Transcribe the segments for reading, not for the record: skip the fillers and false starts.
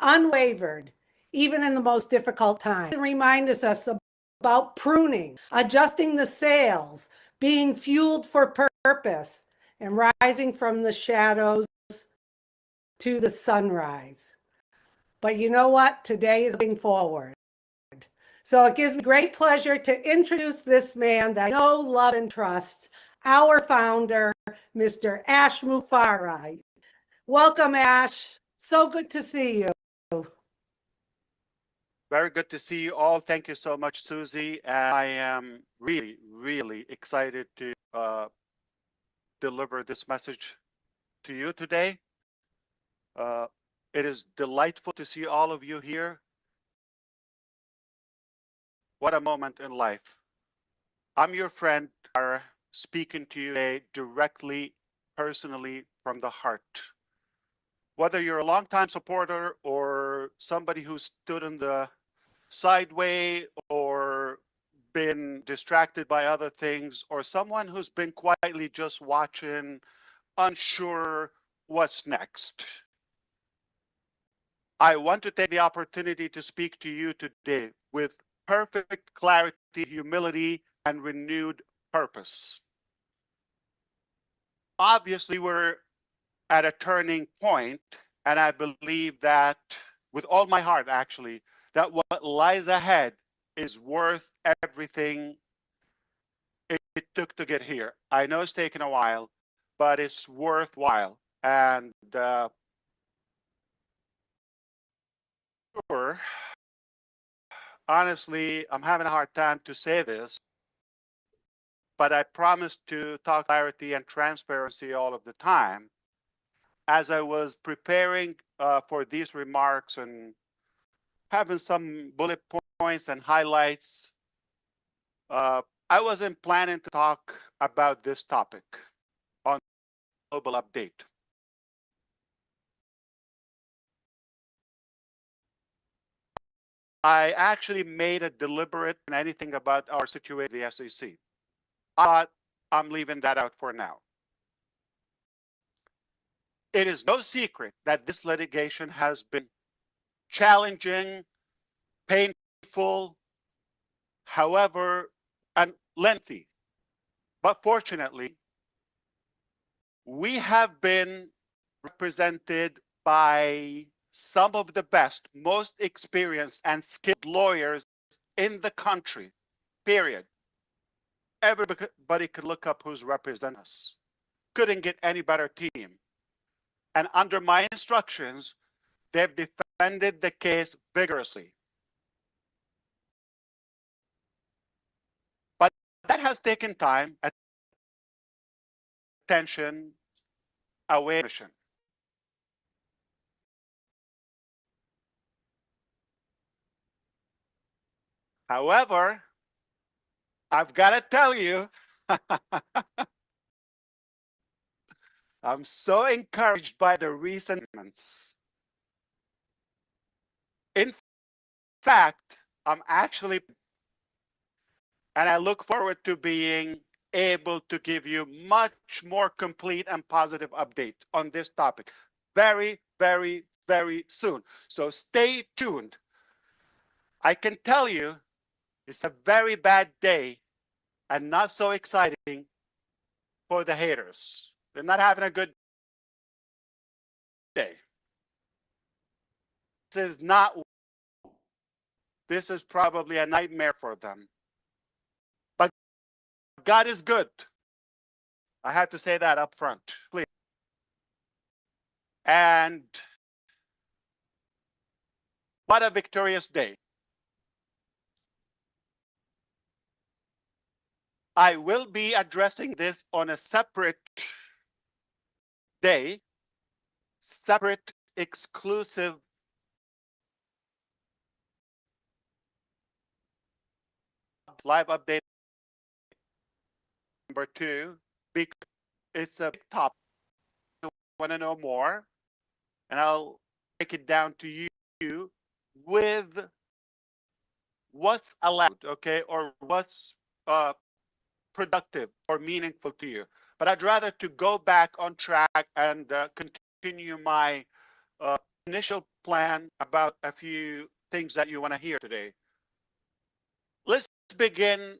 unwavered, even in the most difficult times. It reminds us about pruning, adjusting the sails, being fueled for purpose, and rising from the shadows to the sunrise. But you know what? Today is moving forward. So it gives me great pleasure to introduce this man that I know, love, and trust, our founder, Mr. Ash Mufareh. Welcome, Ash. So good to see you. Very good to see you all. Thank you so much, Susie. And I am really, really excited to deliver this message to you today. It is delightful to see all of you here. What a moment in life. I'm your friend, speaking to you today directly, personally, from the heart. Whether you're a longtime supporter or somebody who stood in the sideway or been distracted by other things, or someone who's been quietly just watching, unsure what's next. I want to take the opportunity to speak to you today with perfect clarity, humility, and renewed purpose. Obviously, we're at a turning point, and I believe that with all my heart, actually, that what lies ahead is worth everything it took to get here. I know it's taken a while, but it's worthwhile. And sure, honestly, I'm having a hard time to say this, but I promise to talk clarity and transparency all of the time. As I was preparing for these remarks and having some bullet points and highlights, I wasn't planning to talk about this topic on Global Update. I actually made a deliberate anything about our situation with the SEC. I thought I'm leaving that out for now. It is no secret that this litigation has been challenging, painful, however, and lengthy. But fortunately, we have been represented by some of the best, most experienced and skilled lawyers in the country, period. Everybody could look up who's representing us. Couldn't get any better team. And under my instructions, they've defended the case vigorously. But that has taken time, attention, awareness. However, I've got to tell you, I'm so encouraged by the recent developments. In fact, I'm actually, and I look forward to being able to give you much more complete and positive update on this topic very, very, very soon. So stay tuned. I can tell you it's a very bad day and not so exciting for the haters. They're not having a good day. This is probably a nightmare for them. But God is good. I have to say that up front, please. And what a victorious day. I will be addressing this on a separate day, separate, exclusive live update number 2, because it's a big topic. I want to know more, and I'll break it down to you with what's allowed, okay, or what's productive or meaningful to you. But I'd rather to go back on track and continue my initial plan about a few things that you want to hear today. Let's begin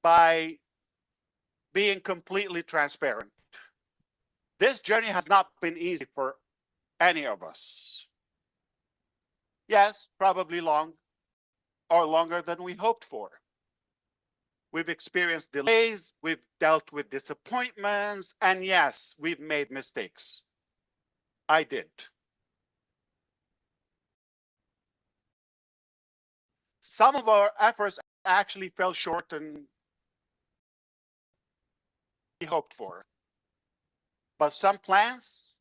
by being completely transparent. This journey has not been easy for any of us. Yes, probably long or longer than we hoped for. We've experienced delays, we've dealt with disappointments, and yes, we've made mistakes. I did. Some of our efforts actually fell short than we hoped for. But some plans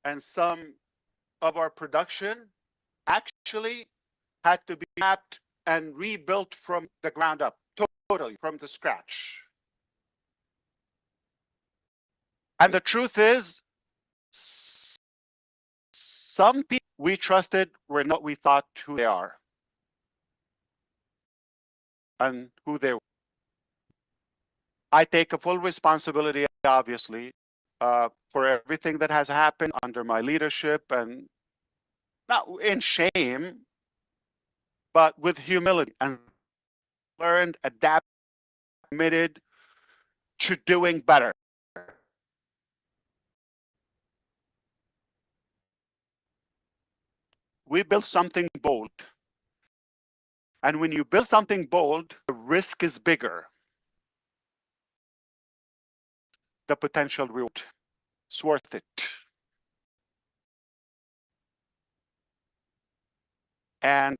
and some of our production actually had to be mapped and rebuilt from the ground up, totally from the scratch. And the truth is, some people we trusted were not what we thought who they are and who they were. I take a full responsibility, obviously, for everything that has happened under my leadership, and not in shame, but with humility, and learned, adapted, committed to doing better. We built something bold. And when you build something bold, the risk is bigger. The potential reward is worth it. And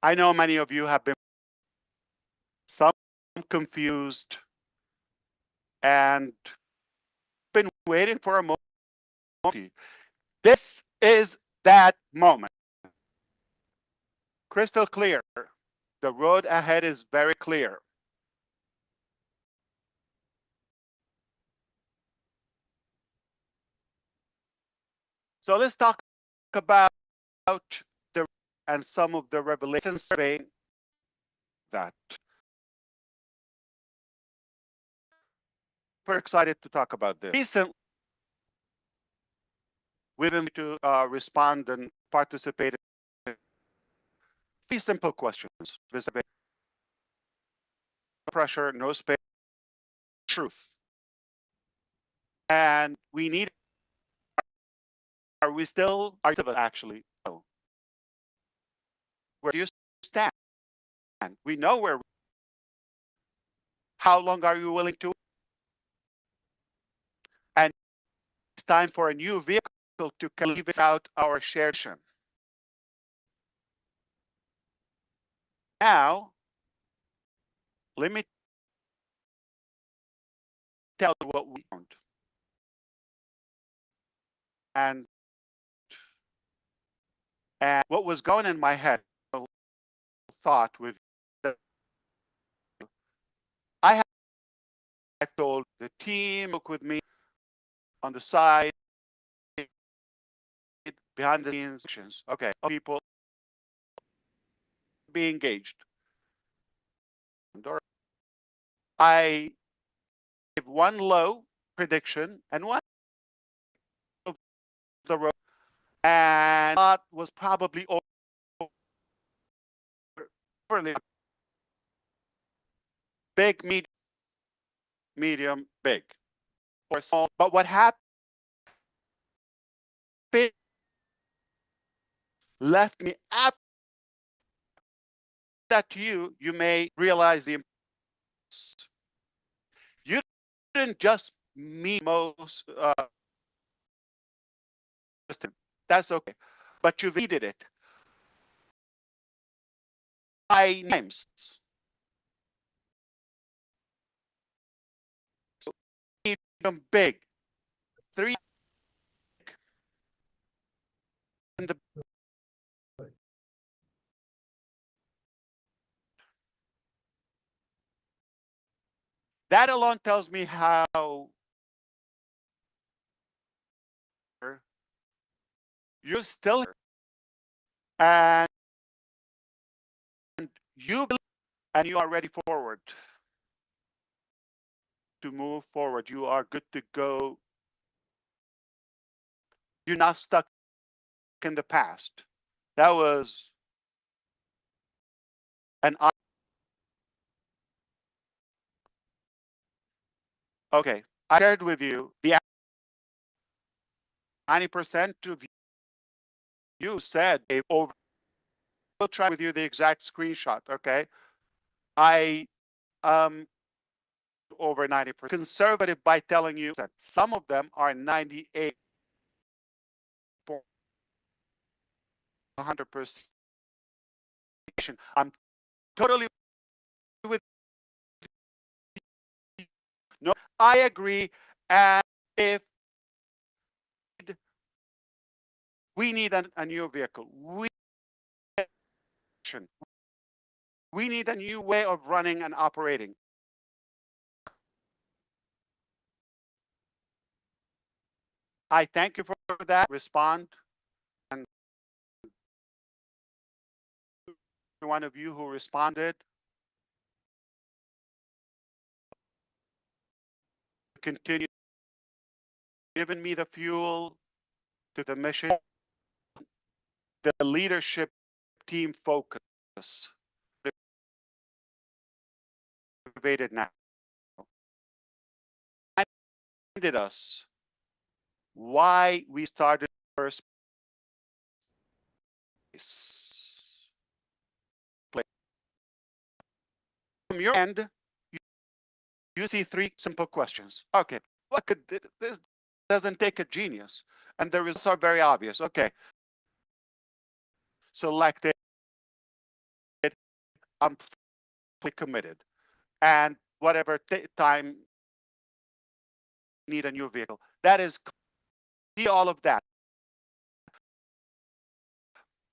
I know many of you have been some confused and been waiting for a moment. This is that moment. Crystal clear. The road ahead is very clear. So let's talk about the and some of the revelations surveying that. We're excited to talk about this. Recently, we've been to respond and participate in three simple questions: visibility, no pressure, no space, truth. And we need. Are we still? Are you actually? No. Where do you stand? We know where. How long are you willing to? And it's time for a new vehicle to leave out our shared mission. Now, let me tell you what we found. And what was going in my head, thought with I told the team, look with me on the side, behind the scenes. Okay, people be engaged. I give one low prediction and one of the road, and that was probably overly big, medium, big, or small. But what happened left me after that to you, you may realize the importance. You didn't just meet most, that's okay, but you needed it by names. So medium, big, three, and that alone tells me how you're still here, and you believe, and you are ready forward to move forward. You are good to go. you're not stuck in the past. That was an okay. I shared with you the 90% of you said over. We'll try with you the exact screenshot. Okay, I over 90%. Conservative by telling you that some of them are 98. 100%. I'm totally with you. No, I agree. And if we need a new vehicle, we need a new way of running and operating. I thank you for that. Respond. And one of you who responded, continue giving me the fuel to the mission, the leadership team focus. Motivated now. Reminded us why we started first place. From your end, you see three simple questions. Okay, what could this doesn't take a genius, and the results are very obvious. Okay, selected. I'm fully committed, and whatever time need a new vehicle. That is see all of that,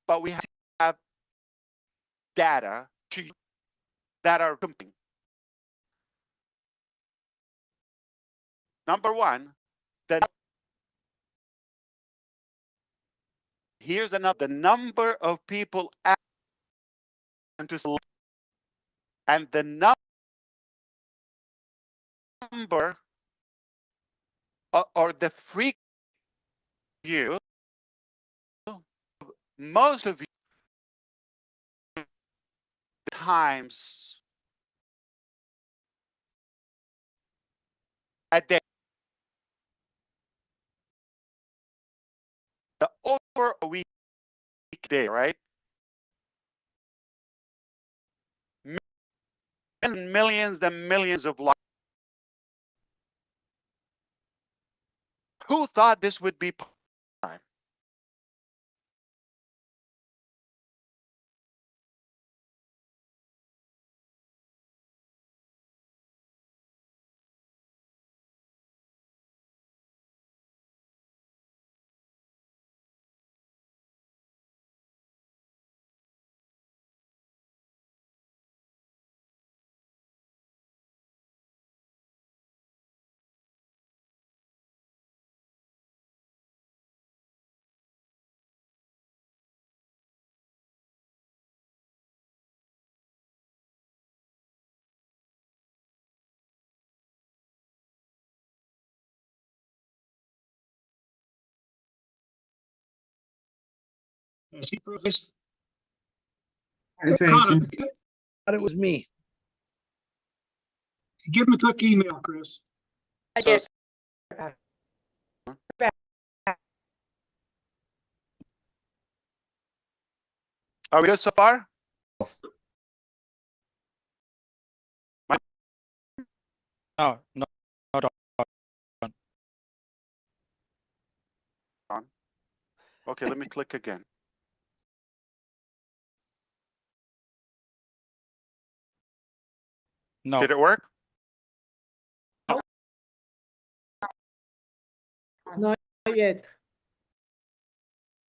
but we have data that are competing. Number one, here's another, the number of people to select, and the number or the frequency you, most of you times a day. The over a week day, right? Millions and millions of lives. Who thought this would be time? Is he Chris? Yes, Connor, thought it was me. give him a quick email, Chris. I So- did. Are we good so far? No, no, Okay, let me click again. no. Did it work? Not yet.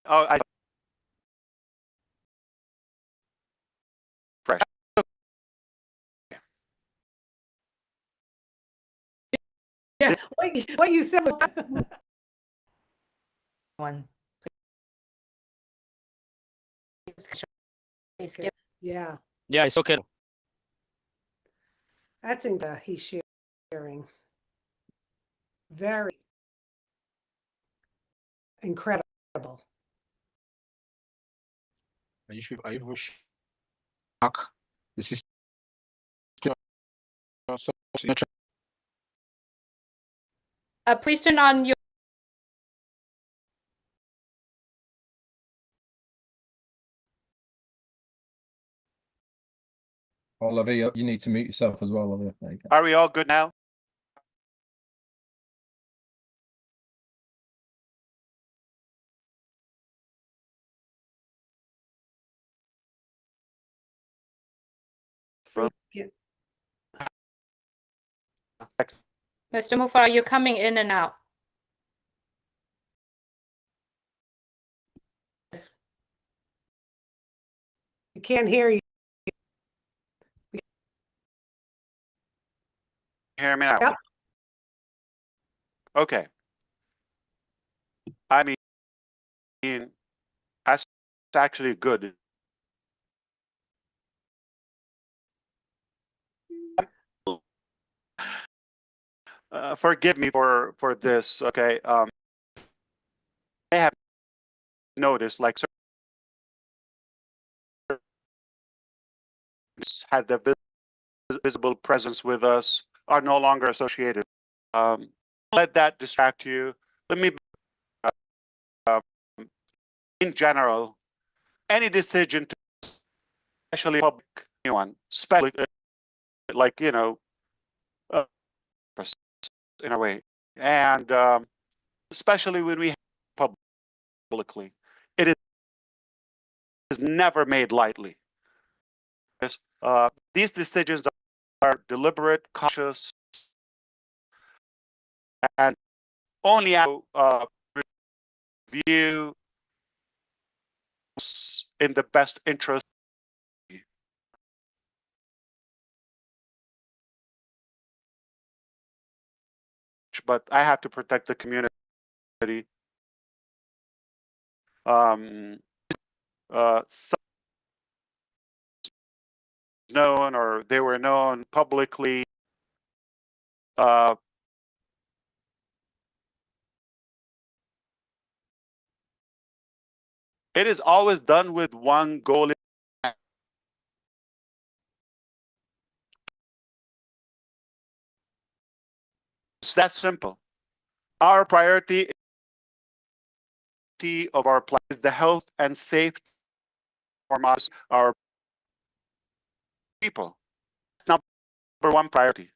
Oh, I fresh. Yeah, what you said was One. Please skip. yeah, Yeah, it's okay. that's in he's sharing. Very. incredible. Are you shocked? This is Please turn on your. Olivia, you need to mute yourself as well, Olivia. There you go. Are we all good now? Mr. Mufareh, you're coming in and out. We can't hear you. Hear me now? Yep. Okay. I mean, that's actually good. Forgive me for this. Okay. I have noticed like had the visible presence with us are no longer associated. Let that distract you. Let me, in general, any decision, especially public, anyone, especially like in a way, and especially when we have publicly, it is never made lightly. These decisions are deliberate, cautious, and only review in the best interest. But I have to protect the community. Some known or they were known publicly. It is always done with one goal. It's that simple. Our priority of our plan is the health and safety of our people. It's number one priority.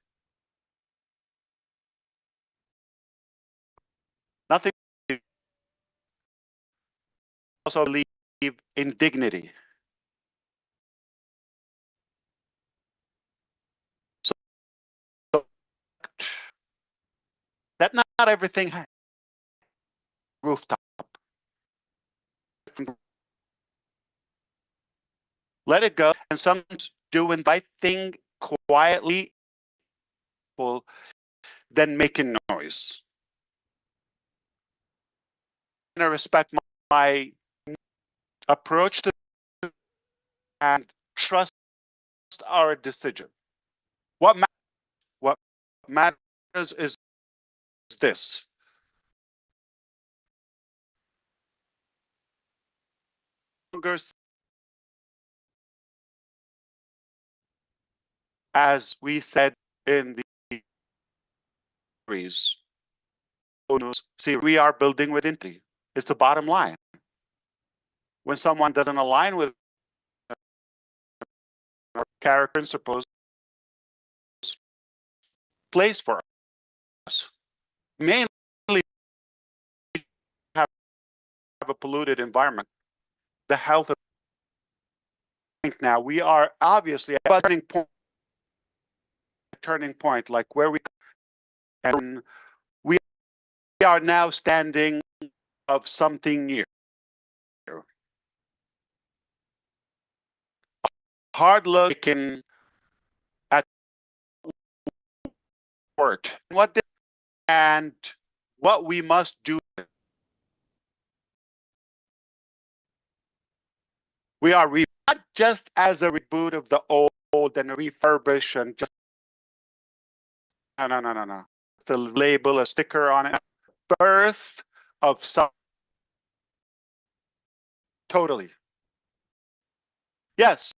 Nothing. Also believe in dignity. So that not everything has rooftop. Let it go, and some doing the right thing quietly, then making noise. I respect my approach to and trust our decision. What matters is this. As we said in the series, see, we are building with integrity. It's the bottom line. When someone doesn't align with our character principles, place for us. Mainly have a polluted environment. The health of now we are obviously at a turning point, like where we and we are now standing of something new. Hard looking at work, and what we must do. We are not just as a reboot of the old and refurbish and just no. The label, a sticker on it. Birth of something totally. Yes,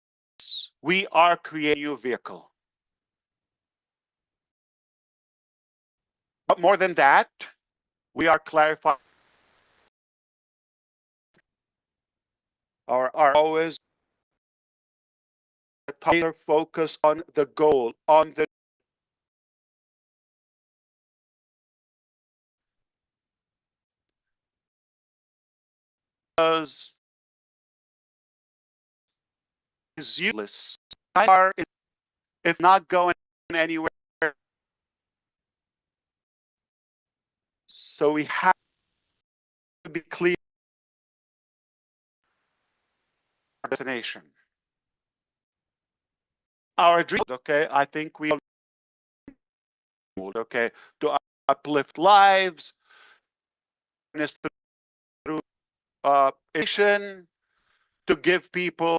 we are creating a new vehicle. But more than that, we are clarifying our always focus on the goal, on the is useless. It's not going anywhere. So we have to be clear on destination. Our dream, okay, I think we okay, to uplift lives, through education, to give people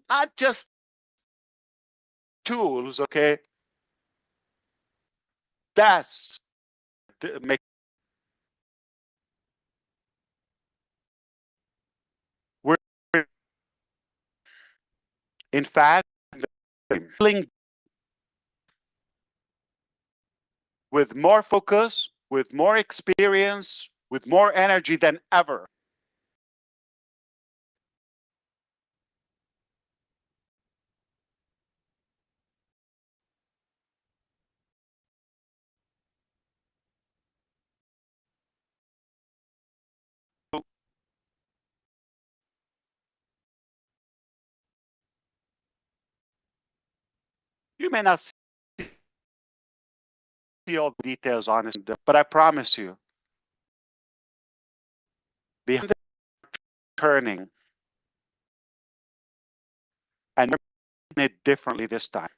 not just tools, okay? That's make we're in fact with more focus, with more experience, with more energy than ever. You may not see all the details on it, but I promise you, behind the turning and it differently this time.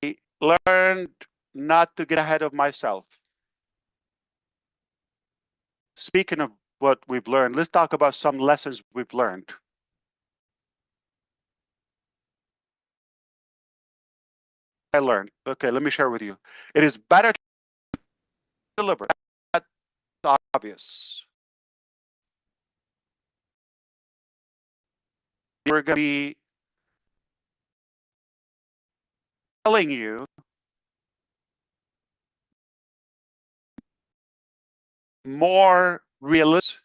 I learned not to get ahead of myself. Speaking of what we've learned, let's talk about some lessons we've learned. I learned. Okay, let me share with you. It is better to deliver. That's obvious. We're going to be telling you more realistic.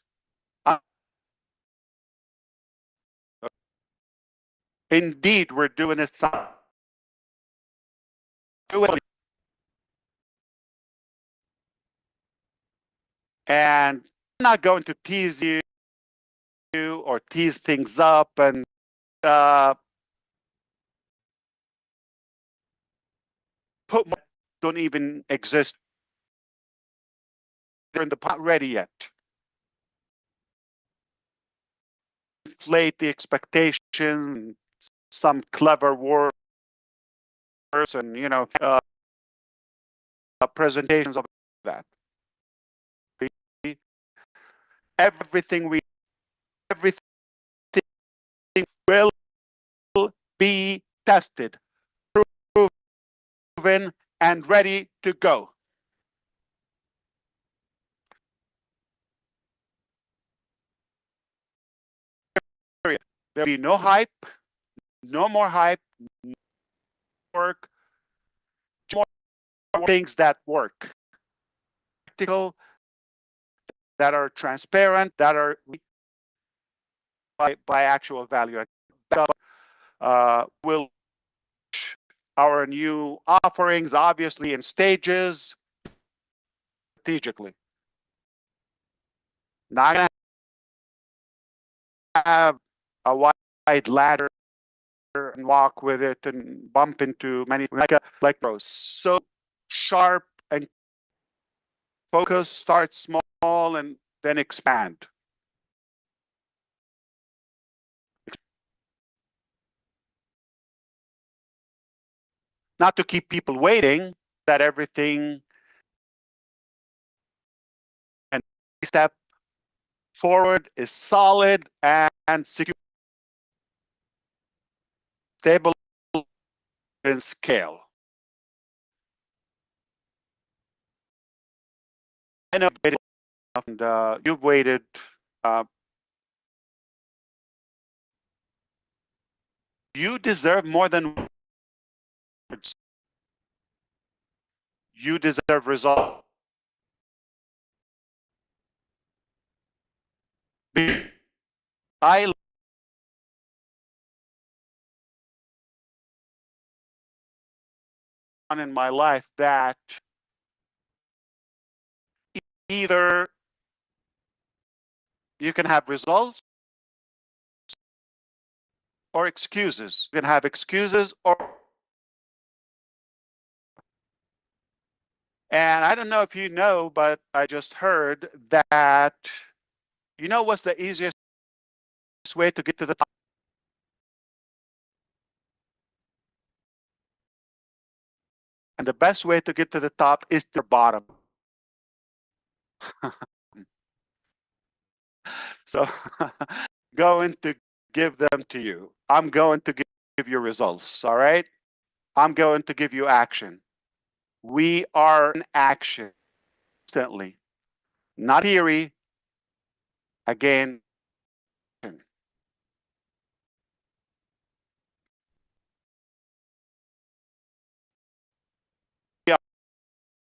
Indeed, we're doing it. And I'm not going to tease you or tease things up and put don't even exist. They're in the pot ready yet. Inflate the expectation, some clever words, and presentations of that. Everything will be tested, proven, and ready to go. There'll be no hype, no more hype, no work, more things that work. Practical, that are transparent, that are by actual value. We'll our new offerings, obviously, in stages, strategically. Not gonna have a wide ladder and walk with it and bump into many like those. So sharp and focus, start small and then expand. Not to keep people waiting, that everything and step forward is solid and secure. stable in scale. I know and you've waited. You deserve more than words. You deserve results. I learned in my life that either you can have results or excuses. You can have excuses or. And I don't know if you know, but I just heard that, you know what's the easiest way to get to the top? And the best way to get to the top is the bottom. So going to give them to you. I'm going to give you results, all right? I'm going to give you action. We are in action constantly, not theory. Again, we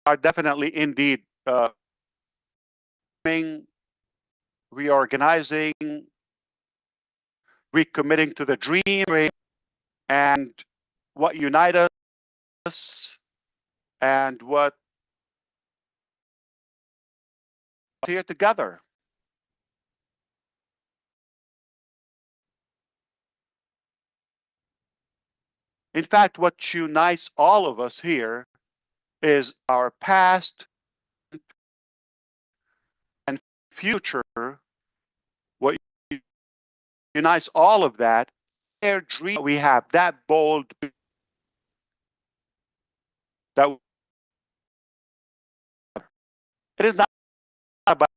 are definitely indeed reorganizing, recommitting to the dream, and what unites us and what here together. In fact, what unites all of us here is our past and future. What unites all of that, their dream we have, that bold, that it is not about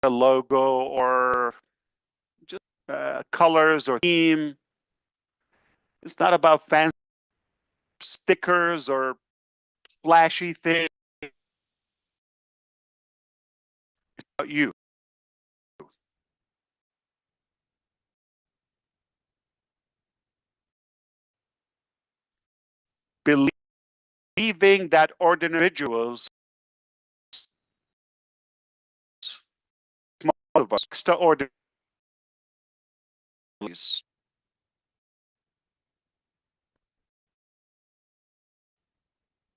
a logo or just colors or theme. It's not about fancy stickers or flashy things. It's about you. Believing that ordinary individuals, most of us, extraordinary,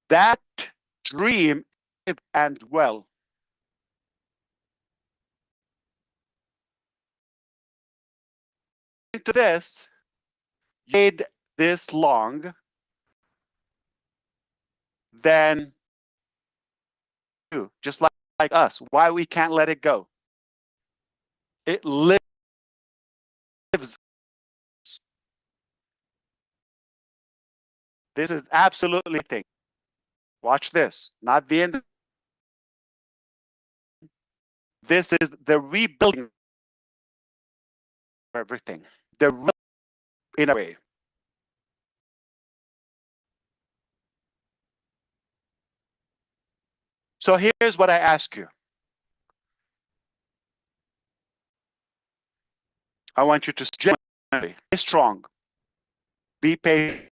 that dream and well. Into this, made this long, then you, just like us, why we can't let it go. It lives. This is absolutely thing. Watch this, not the end. This is the rebuilding of everything. The in a way. So here's what I ask you. I want you to genuinely be strong, be patient,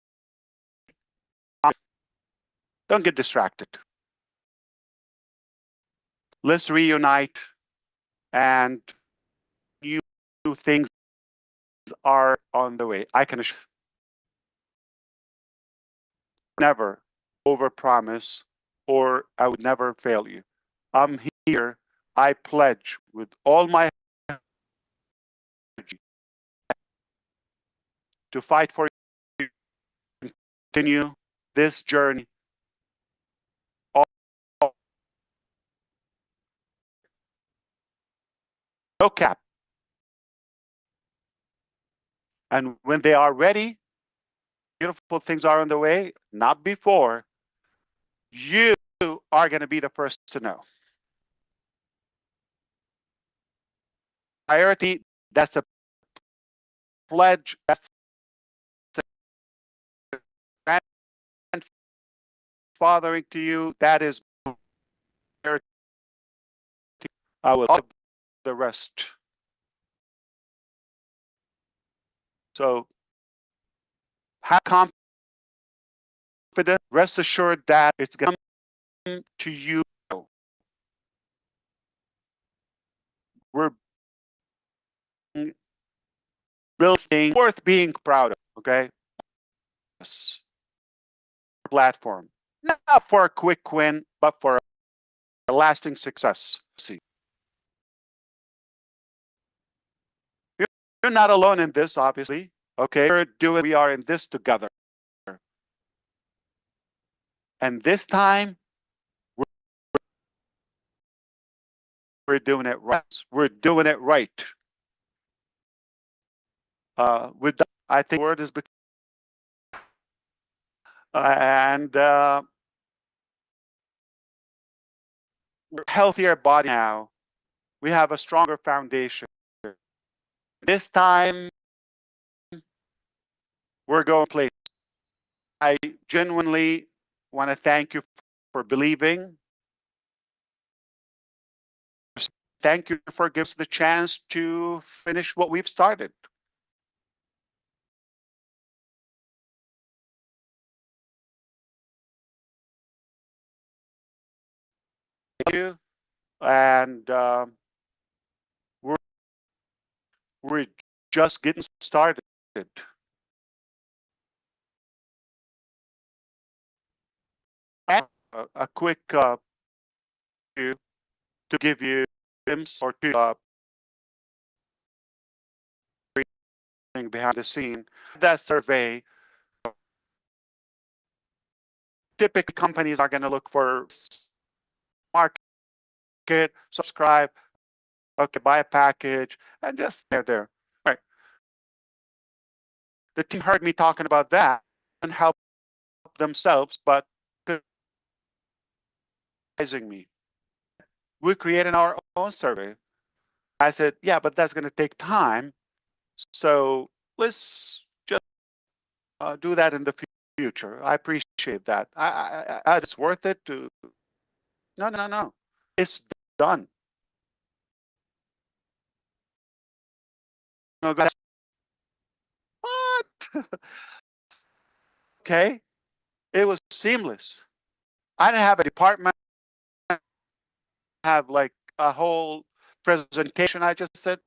don't get distracted. Let's reunite, and new things are on the way. I can never overpromise, or I would never fail you. I'm here. I pledge with all my energy to fight for you, continue this journey. No cap. And when they are ready, beautiful things are on the way, not before. You are going to be the first to know. Priority, that's a pledge. That's fathering to you, that is, I will give the rest. So have confidence, rest assured that it's going to come to you. We're building worth being proud of, okay? Yes. Platform. Not for a quick win, but for a lasting success. See. You're not alone in this, obviously. Okay, we are in this together. And this time, we're doing it right. We're doing it right. With that, I think the word is and we're a healthier body now. We have a stronger foundation. This time, we're going to play. I genuinely want to thank you for believing. Thank you for giving us the chance to finish what we've started. Thank you. And we're just getting started. And a quick to give you tips or to behind the scene. That survey, typically companies are going to look for market, subscribe, okay, buy a package, and just there. Right. The team heard me talking about that and help themselves, but advising me. We're creating our own survey. I said, yeah, but that's going to take time. So let's just do that in the future. I appreciate that. It's worth it to. No. It's done. No, guys. What? Okay. It was seamless. I didn't have a department, have like a whole presentation. I just said,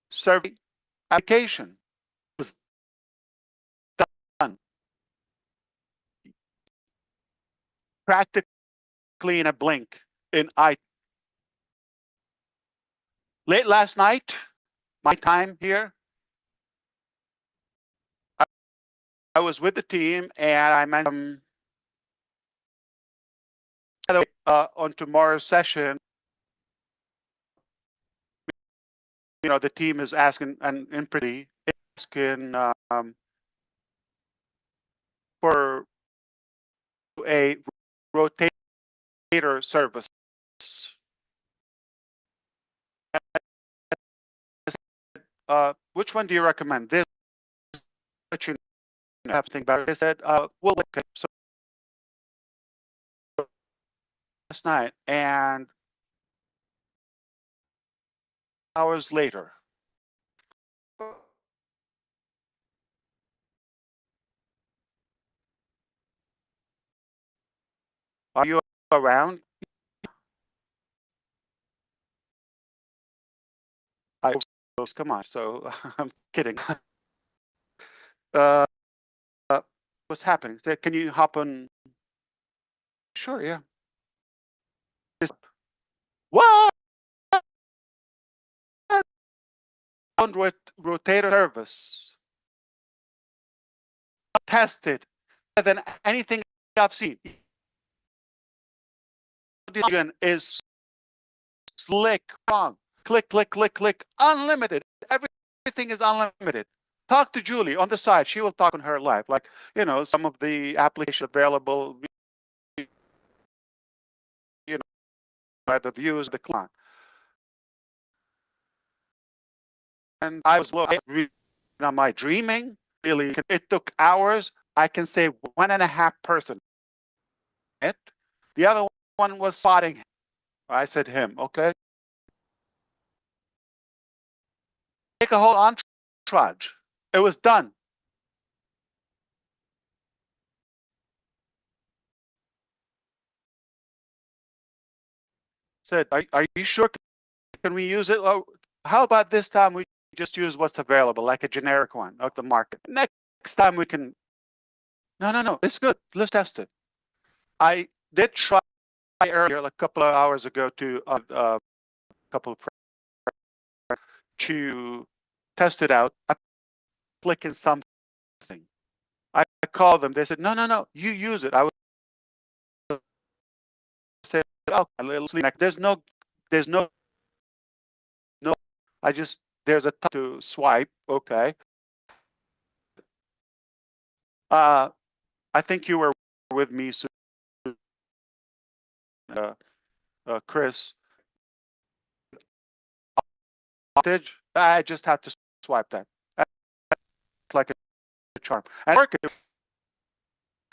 survey application was done. Practically in a blink. Late last night, my time here, I was with the team and I mentioned on tomorrow's session, the team is asking and asking for a rotator service. Which one do you recommend? This, but you have to think about it. They said, well, okay. So last night and hours later. Are you around? Come on. So I'm kidding. What's happening? Can you hop on? Sure, yeah. What? Rotator service tested better than anything I've seen. Is slick, wrong. Click, unlimited. Everything is unlimited. Talk to Julie on the side. She will talk on her live. Like, some of the applications available, by the views of the client. And I was looking, am I dreaming? Really, it took hours. I can say 1.5%. It. The other one was spotting him. I said him, okay? Take a whole entourage. It was done. Said, are you sure? Can we use it? Oh, how about this time we just use what's available, like a generic one of the market? Next time we can. No, it's good. Let's test it. I did try earlier, like a couple of hours ago, to a couple of friends to test it out, applicant something. I called them. They said, no, you use it. I would say, oh, a little sleep. There's no. I just there's a to swipe. Okay. I think you were with me, Chris. I just have to swipe that. Like a charm. And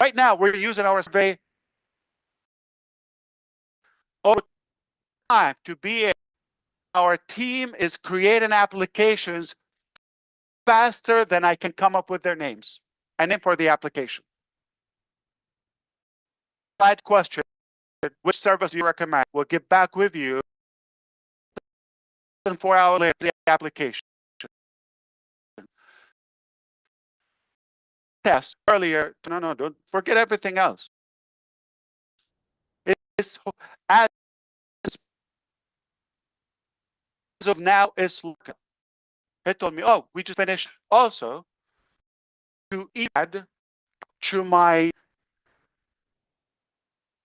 right now we're using our survey over time to be our team is creating applications faster than I can come up with their names and then for the application. Right question, which service do you recommend? We'll get back with you 4 hours later, the application. Test earlier, no, don't forget everything else. It's as of now, it's it told me, oh, we just finished also to add to my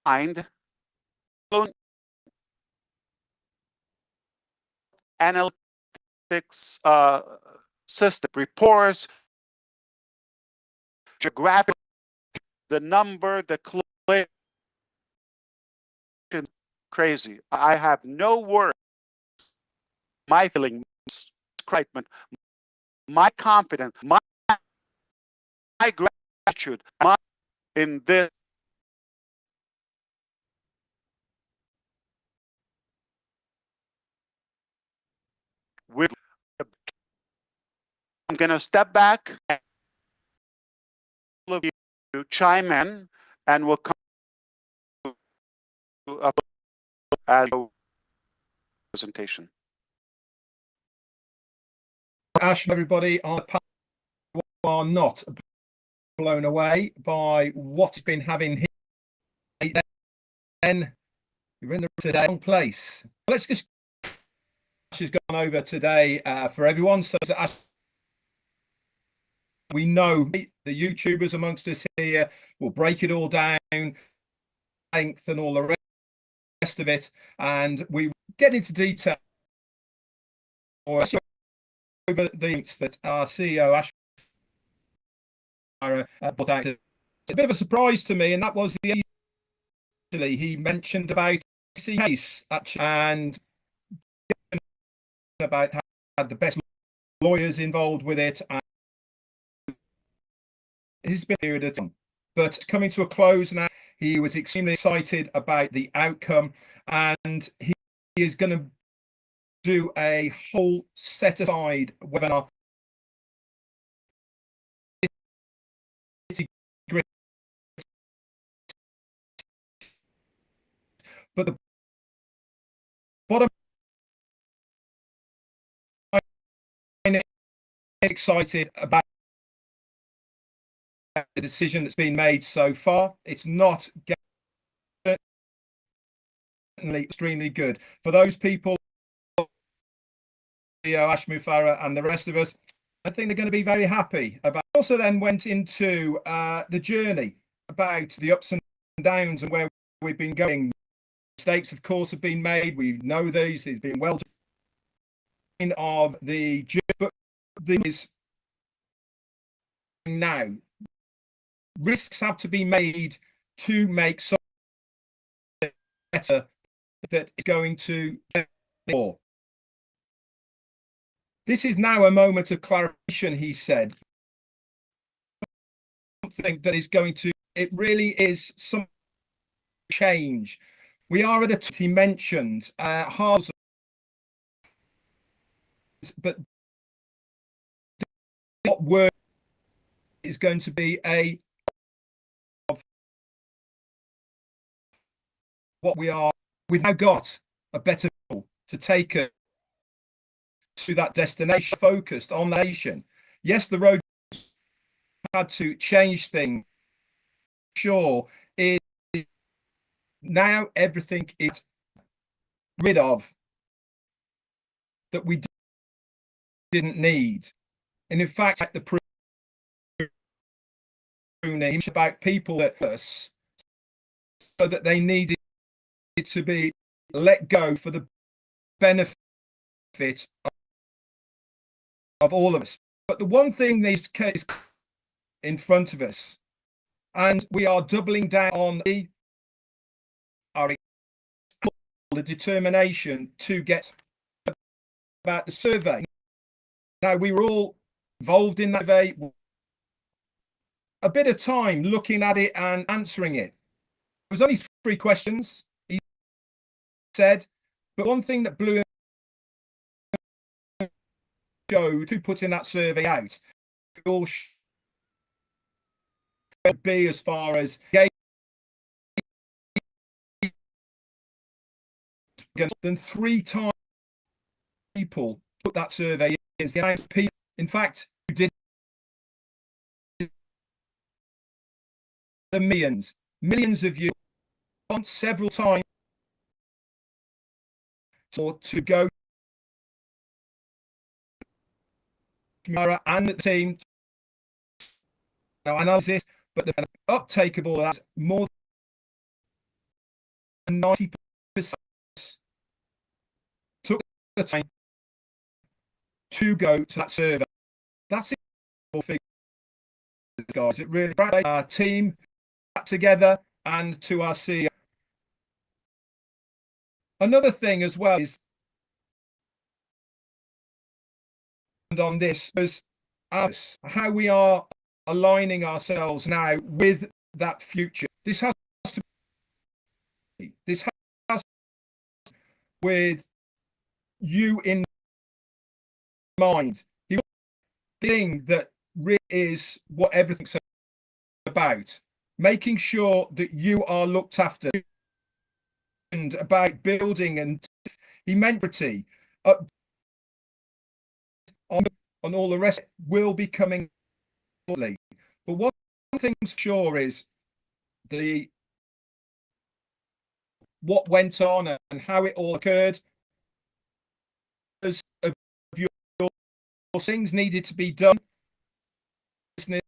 mind analytics system reports, geographic, the number, the click, crazy. I have no words. My feeling, excitement, my confidence, my gratitude, in this. With, I'm going to step back and all of you chime in, and we'll come to a presentation. Ash, everybody on the panel are not blown away by what's been having here. Then you're in the wrong place. Let's just. Ash has gone over today for everyone. So Ash, we know the YouTubers amongst us here will break it all down, length and all the rest of it, and we get into detail over the links that our CEO Ash put out. It's a bit of a surprise to me, and that was he mentioned about case actually, and about how had the best lawyers involved with it. And it's been a period of time, but coming to a close now. He was extremely excited about the outcome, and he is going to do a whole set aside webinar. But the bottom line is excited about the decision that's been made so far. It's not extremely good for those people, Ash, Mufareh, and the rest of us. I think they're going to be very happy about. Also, then went into the journey about the ups and downs and where we've been going. Mistakes, of course, have been made. We know these. It's been well of the but is now risks have to be made to make something better that is going to more. This is now a moment of clarification, he said. something that is going to, it really is some change. We are at a, he mentioned, hard, but what word is going to be a of what we are. We've now got a better tool to take us to that destination, focused on the nation. Yes, the road had to change things. Sure, is now everything is rid of that we didn't need. And in fact, the pruning about people that us, so that they needed to be let go for the benefit of all of us. But the one thing is in front of us, and we are doubling down on the determination to get about the survey. Now, we were all involved in that survey, a bit of time looking at it and answering it. There was only 3 questions, he said, but one thing that blew him showed who put in that survey out, it all should be as far as than 3 times people put that survey in, is the amount of people, in fact, who did the millions of you want several times to go and the team now analyze this, but the uptake of all of that more than 90% took the time to go to that survey. That's it, guys. It really brought our team back together and to our CEO. Another thing as well is on this is us, how we are aligning ourselves now with that future. This has to with you in mind. The thing that really is what everything's about, making sure that you are looked after, and about building, and he meant on all the rest will be coming shortly. But one thing's sure is what went on and how it all occurred. As of your things needed to be done, business,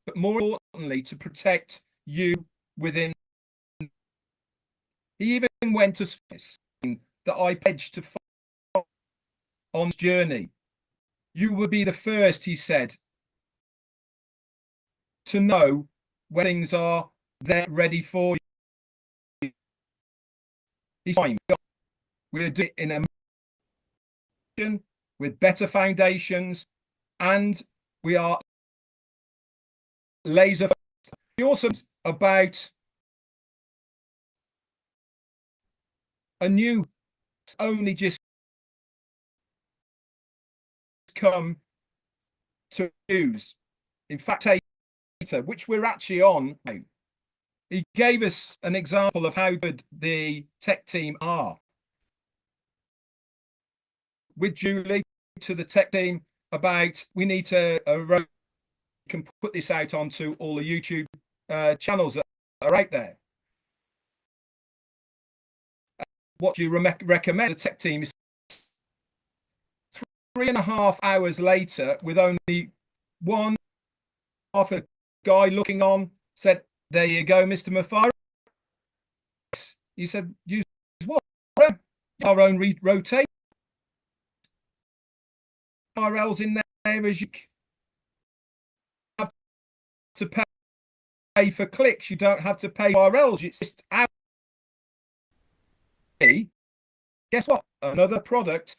but more importantly to protect you within. He even went as far as that I pledged to follow on this journey. You will be the first, he said, to know when things are there ready for you. He's fine. We're doing it in a mission with better foundations, and we are laser focused. He also about a new, only just come to use. In fact, which we're actually on now. He gave us an example of how good the tech team are. With Julie to the tech team about we need to can put this out onto all the YouTube channels that are out there. What do you recommend? The tech team is 3.5 hours later, with only one half a guy looking on, said, "There you go, Mr. Mufareh." He said, "Use what? Our own rotate URLs in there as you have to pay for clicks. You don't have to pay URLs. It's just out. Guess what? Another product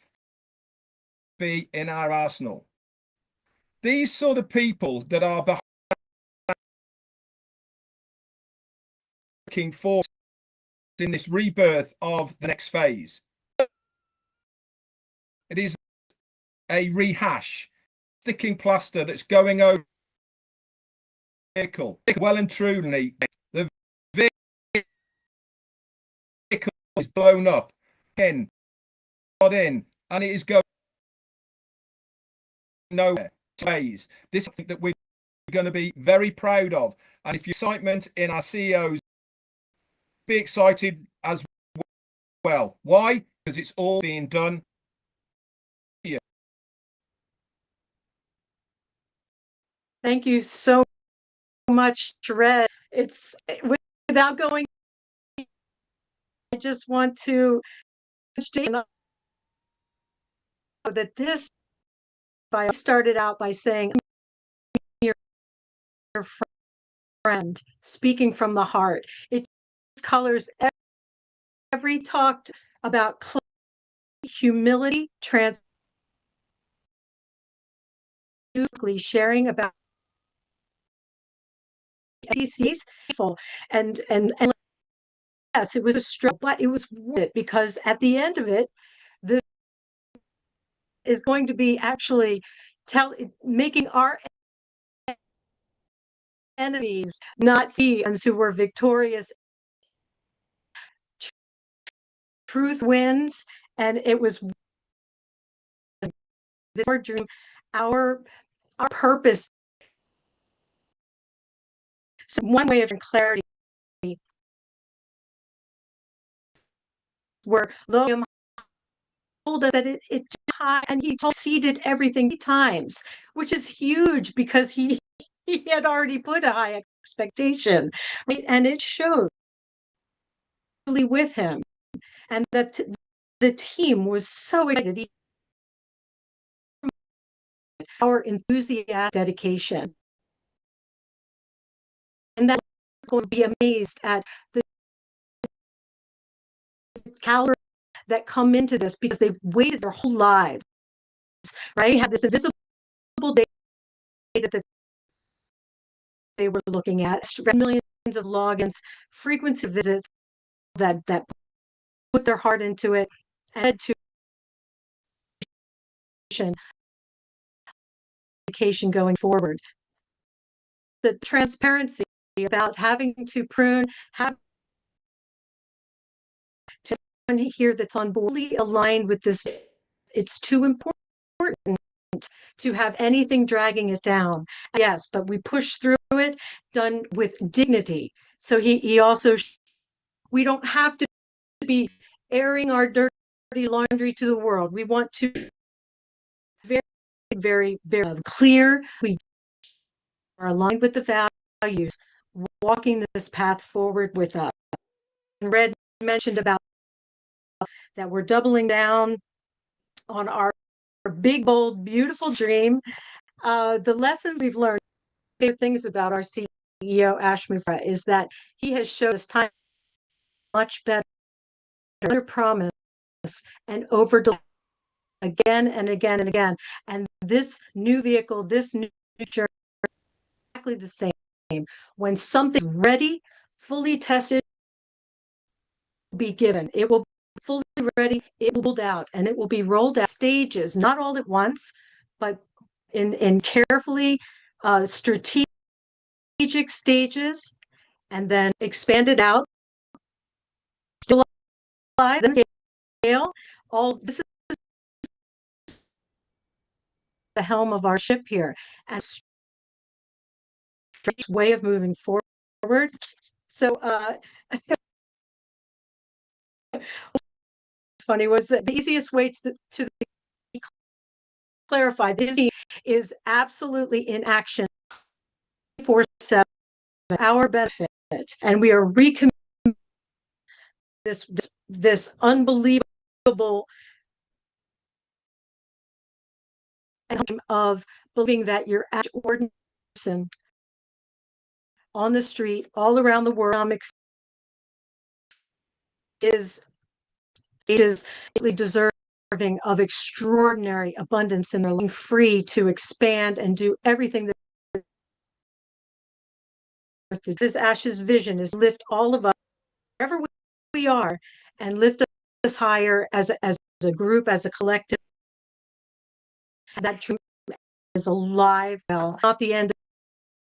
be in our arsenal. These sort of people that are behind looking for in this rebirth of the next phase. It is a rehash, sticking plaster that's going over the vehicle. Well and truly, the vehicle is blown up, and it is going nowhere. Phase. This is something that we're going to be very proud of. And if you're excitement in our CEOs, be excited as well. Why? Because it's all being done here. Thank you so much, Red. It's without going, I just want to know that this, I started out by saying, your friend, speaking from the heart. It colors every talked about humility, sharing about DCs, and yes, it was a struggle, but it was worth it, because at the end of it, this is going to be actually making our enemies not see us who were victorious. Truth wins, and it was this our dream, our purpose. So one way of clarity, where Logan told us that it and he exceeded everything times, which is huge because he had already put a high expectation, right? And it showed with him, and that the team was so excited. Our enthusiasm, dedication, and that going to be amazed at the caliber that come into this, because they've waited their whole lives, right? Have this invisible data that they were looking at, millions of logins, frequency of visits that put their heart into it, and to education going forward. The transparency about having to prune, have to here that's on board aligned with this. It's too important to have anything dragging it down. Yes, but we push through it, done with dignity. So he also, we don't have to be airing our dirty laundry to the world. We want to very, very, very clear. We are aligned with the values, walking this path forward with us. Red mentioned about that we're doubling down on our big, bold, beautiful dream. The lessons we've learned, favorite things about our CEO, Ash Mufareh, is that he has shown us time much better, under promise and over again and again and again. And this new vehicle, this new journey, exactly the same. When something's ready, fully tested, be given. It will be fully ready, it will build out, and it will be rolled out stages, not all at once, but in carefully strategic stages, and then expanded out, still alive, then scale. All this is the helm of our ship here, and way of moving forward. So funny was that the easiest way to clarify this is absolutely in action 24/7, our benefit, and we are recommitting this unbelievable of believing that your ordinary person on the street all around the world is deserving of extraordinary abundance in their life, free to expand and do everything that is Ash's vision, is lift all of us wherever we are and lift us higher as a group, as a collective. And that dream is alive now, not the end of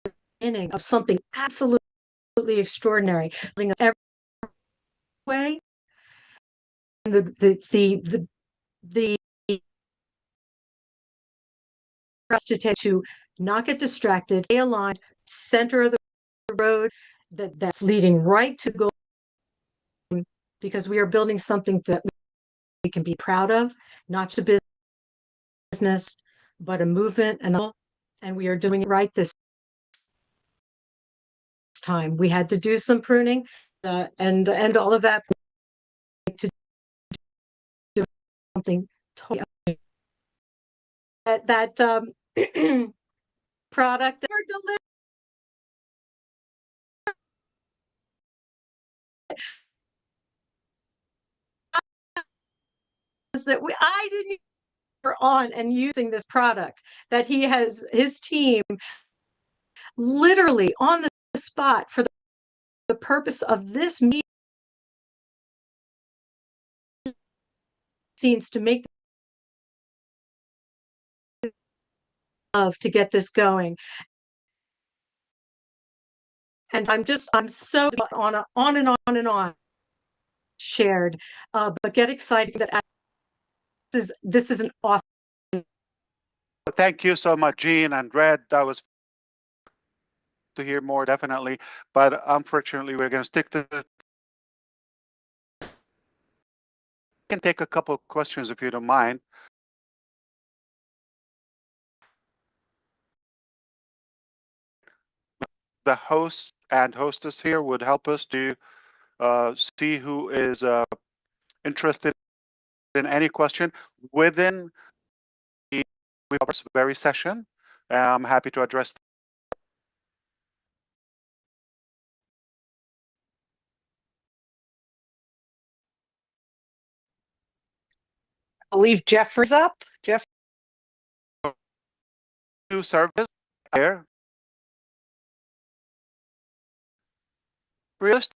the beginning of something absolutely extraordinary. Every way, the for us to not get distracted, stay aligned, center of the road that's leading right to goal, because we are building something that we can be proud of, not just a business, but a movement, and we are doing it right this time. We had to do some pruning and all of that to do something totally that product or deliver that I didn't on and using this product that he has his team literally on the spot for the purpose of this meeting scenes to make to get this going. And I'm so on and on and on shared, but get excited that this is an awesome. Thank you so much, Jean and Red. That was to hear more, definitely. But unfortunately, we're going to stick to the. I can take a couple of questions if you don't mind. The host and hostess here would help us to see who is interested in any question within the very session. I'm happy to address. I believe Jeffrey's up. Jeff. New service there. Real estate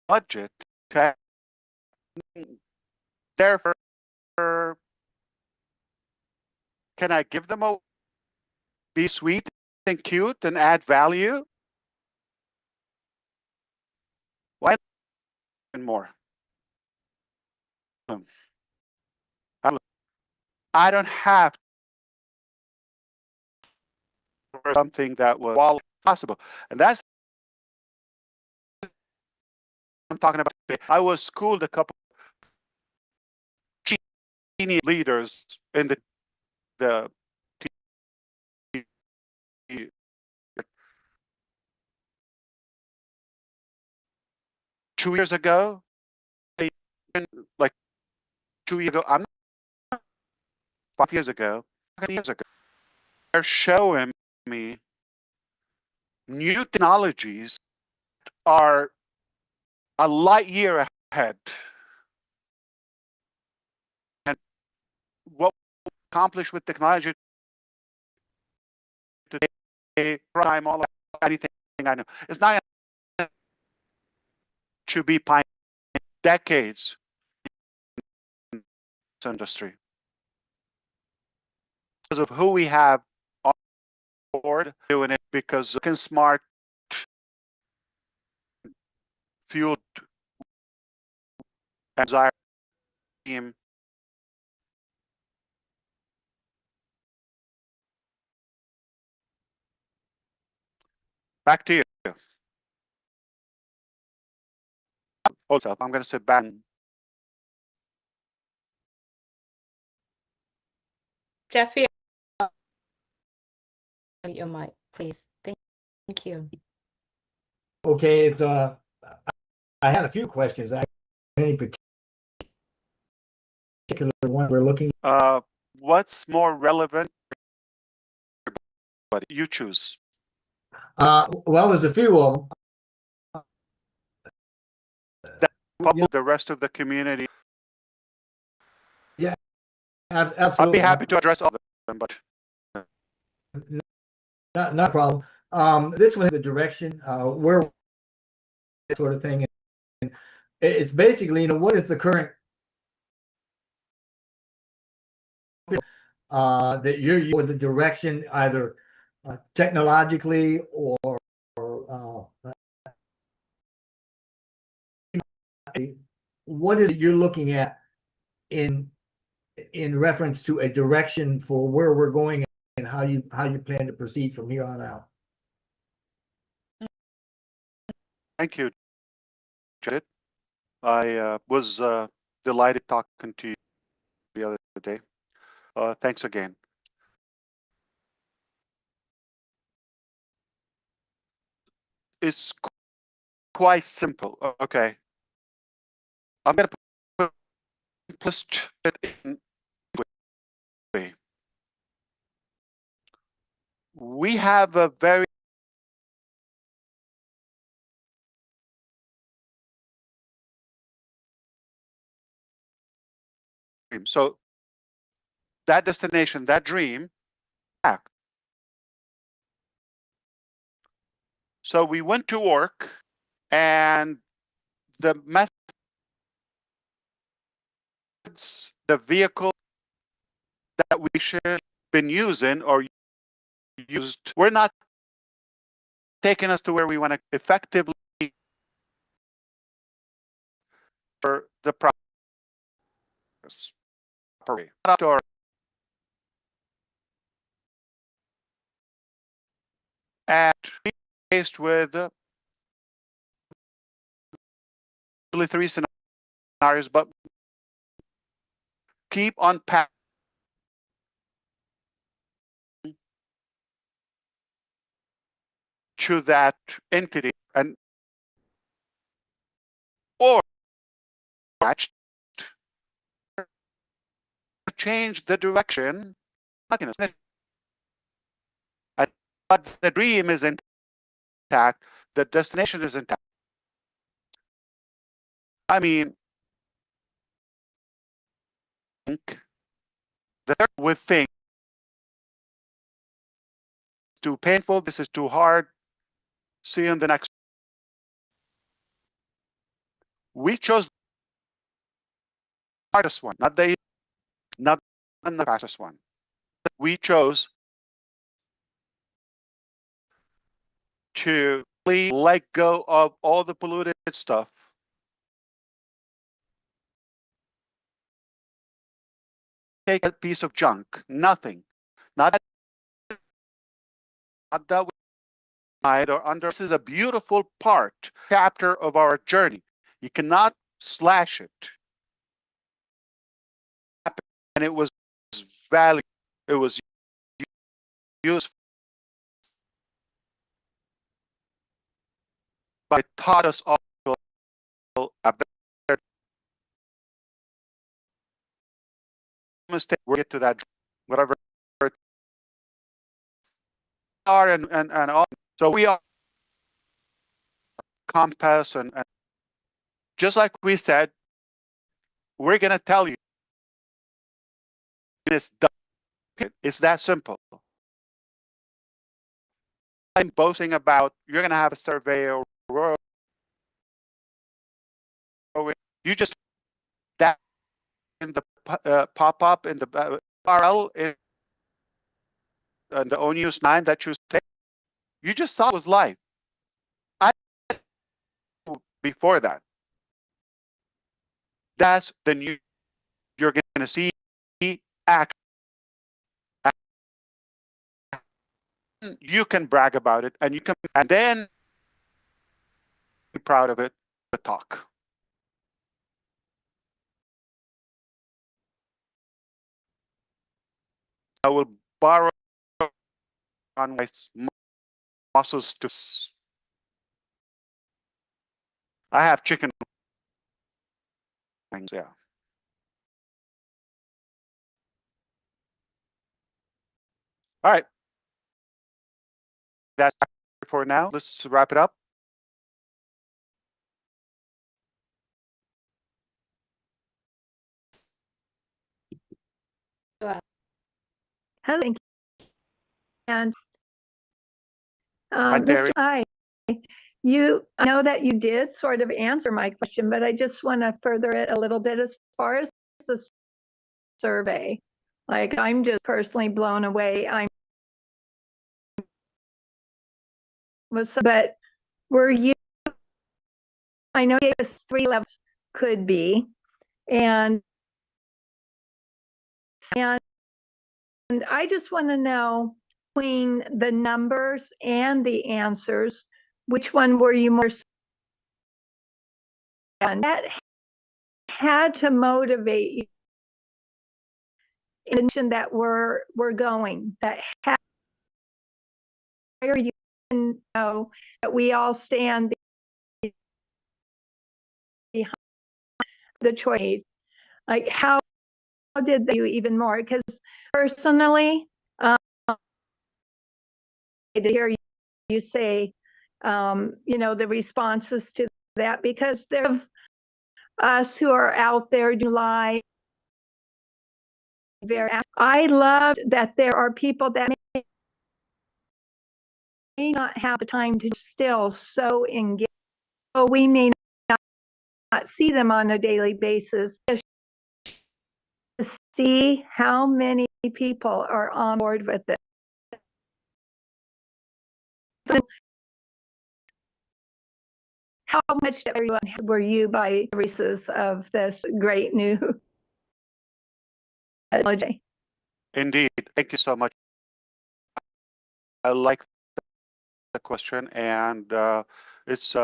budget. Okay. Therefore, can I give them a be sweet and cute and add value? Why and more? I don't have something that was possible, and that's I'm talking about. I was schooled a couple of leaders in the 2 years ago, like 2 years ago, I'm not 5 years ago, 10 years ago, they're showing me new technologies are a light year ahead. And what we accomplish with technology today, prime all of anything I know, it's not to be decades in this industry. Because of who we have on board doing it, because looking smart, fueled, and desire team. Back to you. Hold up, I'm going to sit back. Jeffy, your mic, please. Thank you. Okay, I had a few questions. Any particular one we're looking? What's more relevant? But you choose. Well, there's a few of them. The rest of the community. Yeah, absolutely. I'll be happy to address all of them, but not a problem. This was the direction, where sort of thing. And it's basically, what is the current that you're using with the direction, either technologically or what is it you're looking at in reference to a direction for where we're going and how you plan to proceed from here on out? Thank you, Jared. I was delighted talking to you the other day. Thanks again. It's quite simple. Okay. I'm going to put simplest in way. We have a very so that destination, that dream, back. So we went to work, and the methods, the vehicle that we should have been using or used, we're not taking us to where we want to effectively for the process. And faced with really 3 scenarios, but keep on path to that entity and or change the direction. But the dream is intact, the destination is intact. I mean, the third would think too painful, this is too hard. See you in the next. We chose the hardest one, not the fastest one. We chose to let go of all the polluted stuff. Take a piece of junk, nothing, not that we hide or under. This is a beautiful chapter of our journey. You cannot slash it. And it was valuable. It was useful. But it taught us all a better mistake. We'll get to that, whatever are and all. So we are compass and just like we said, we're gonna tell you it's done. It's that simple. I'm boasting about you're gonna have a survey or you just that in the pop up in the URL in the ONews 9 that you take. You just saw it was live. Before that, that's the new. You're going to see act. You can brag about it, and you can, and then be proud of it. To talk. I will borrow on my muscles to. I have chicken wings, yeah. All right. That's for now. Let's wrap it up. Hello. And Hi, Terry. Mr. I know that you did sort of answer my question, but I just want to further it a little bit as far as the survey. Like, I'm just personally blown away. But were you, I know you gave us 3 levels could be, and I just want to know, between the numbers and the answers, which one were you more, and that had to motivate you in the direction that we're going, that had you know that we all stand behind the choice. Like, how did they do even more? Because personally, I hear you say, you know, the responses to that, because there are us who are out there July. I love that there are people that may not have the time to still so engage. So we may not see them on a daily basis. To see how many people are on board with it. So how much everyone were you by the releases of this great new technology? Indeed. Thank you so much. I like the question, and it's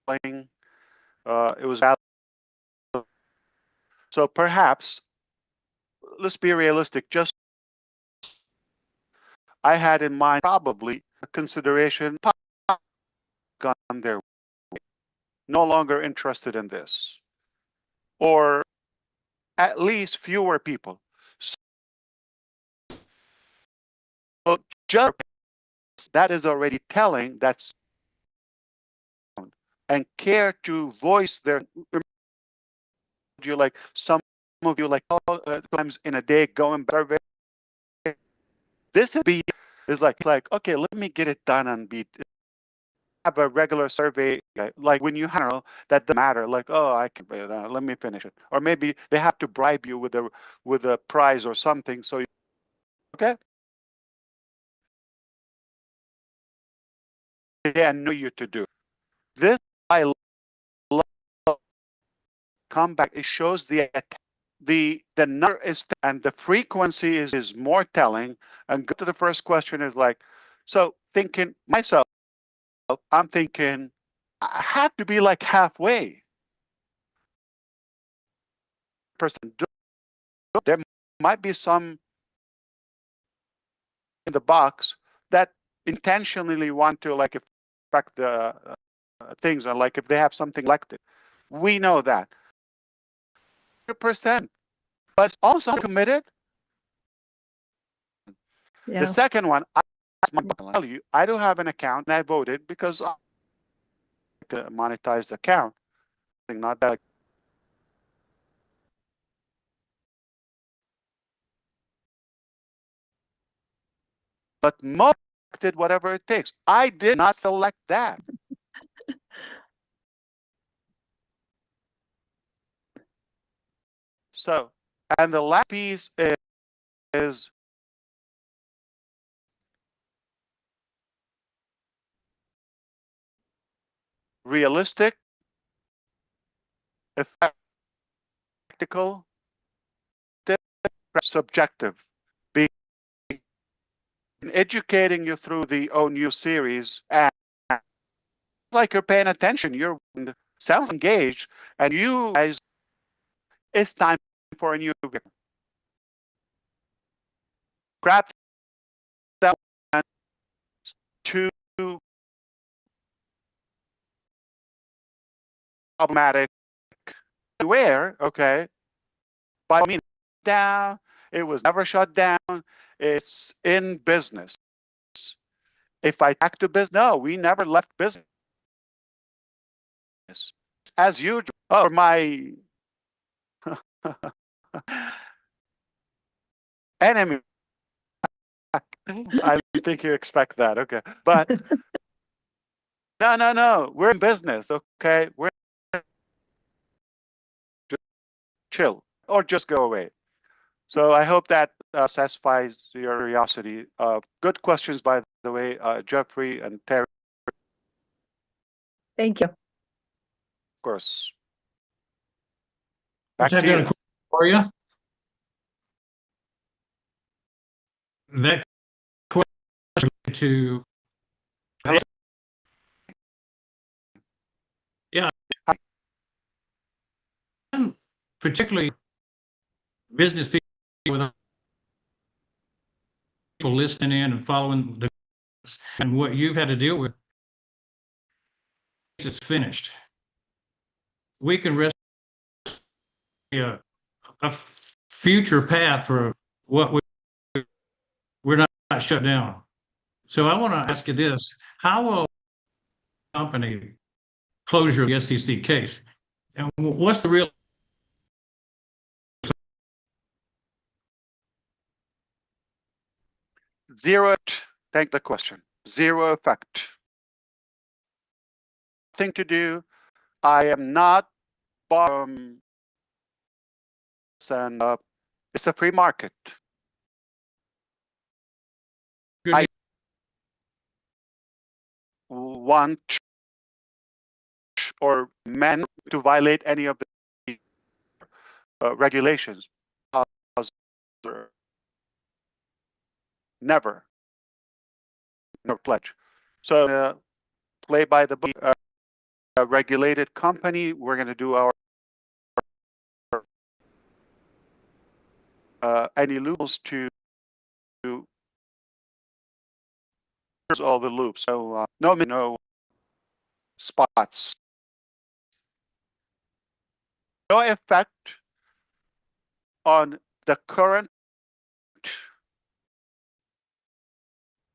playing. It was valid. So perhaps let's be realistic. Just I had in mind probably a consideration gone their way, no longer interested in this, or at least fewer people. So just that is already telling that's and care to voice their you like some of you like times in a day going survey. This is like okay, let me get it done and have a regular survey like when you handle that doesn't matter, like, oh, I can let me finish it, or maybe they have to bribe you with a prize or something, so okay, they know you to do this. I love come back. It shows the number is and the frequency is more telling. And go to the first question is like, so thinking myself, I'm thinking I have to be like halfway. There might be some in the box that intentionally want to like affect the things, or like if they have something elected. We know that 100%, but it's also committed. Yeah. The second one, I'll tell you, I do have an account and I voted because I monetized the account. Not that. But most did whatever it takes. I did not select that. So, and the last piece is realistic, practical, subjective. Being educating you through the ONU series, and like you're paying attention, you're sound engaged, and you guys, it's time for a new vehicle. Grab that one to problematic where, okay, by all means, down, it was never shut down, it's in business. If I back to business, no, we never left business. As usual, oh, my enemy I think you expect that. Okay. But no. We're in business. Okay. We're chill or just go away. So I hope that satisfies your curiosity. Good questions, by the way, Jeffrey and Terry, of Thank you. course. I've Back to got a you. question for you. That question to yeah, and particularly business people with people listening in and following the and what you've had to deal with is finished. We can rest a future path for what we're not shut down. So I want to ask you this: how will company closure of the SEC case, and what's the real? Zero. Thank the question. Zero effect. Thing to do. I am not bottom. And it's a free market. Good. I want or meant to violate any of the regulations. Never. No pledge. So play by the book. A regulated company. We're going to do our any loopholes to all the loops. So no spots. No effect on the current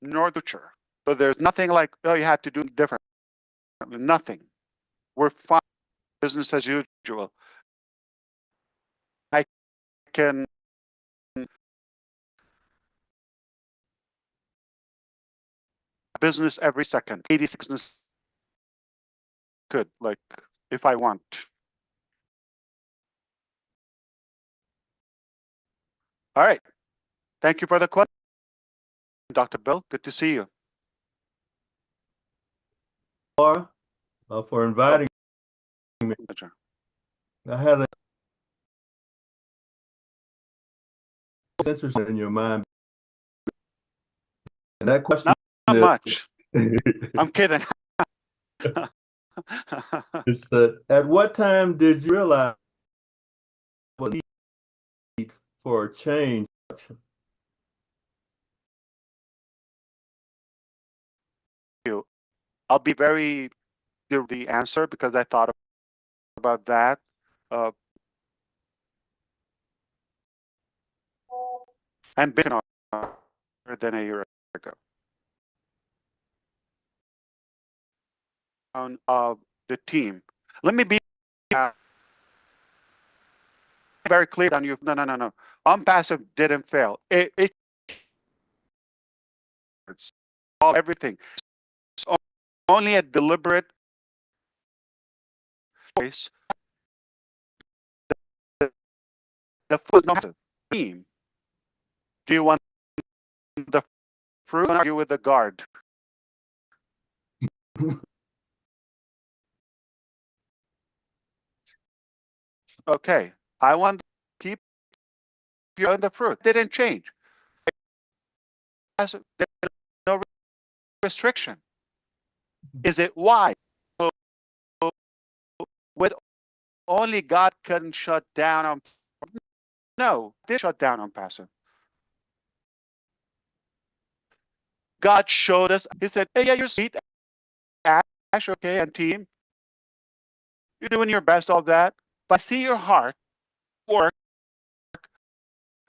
nor the future. So there's nothing like, oh, you have to do different. Nothing. We're fine. Business as usual. I can business every second. 86 business could, like, if I want. All right. Thank you for the question, Dr. Bill. Good to see you. For inviting me. I had a interest in your mind, and that question Not much. I'm kidding. is that at what time did you realize what need for a change? I'll be very the answer because I thought about that. And been on than a year ago. On the team. Let me be very clear on you. No. Unpassive didn't fail. It's everything. It's only a deliberate choice. The food is not a team. Do you want the fruit or are you with the guard? Okay, I want to keep you on the fruit. Didn't change. There's no restriction. Is it why? With only God can shut down on. No, they shut down on passive. God showed us. He said, "Hey, yeah, you're sweet, Ash, okay, and team. You're doing your best, all that. But I see your heart work,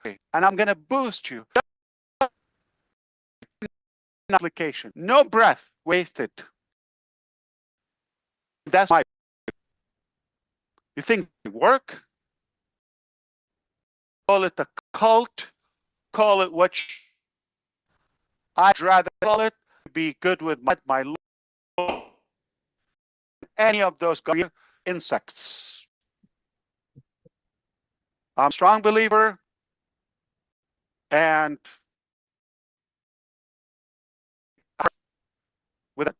and I'm gonna boost you." Application, no breath wasted. That's my. You think it work? Call it a cult. Call it what I'd rather call it be good with my Lord, any of those insects. I'm a strong believer, and with it,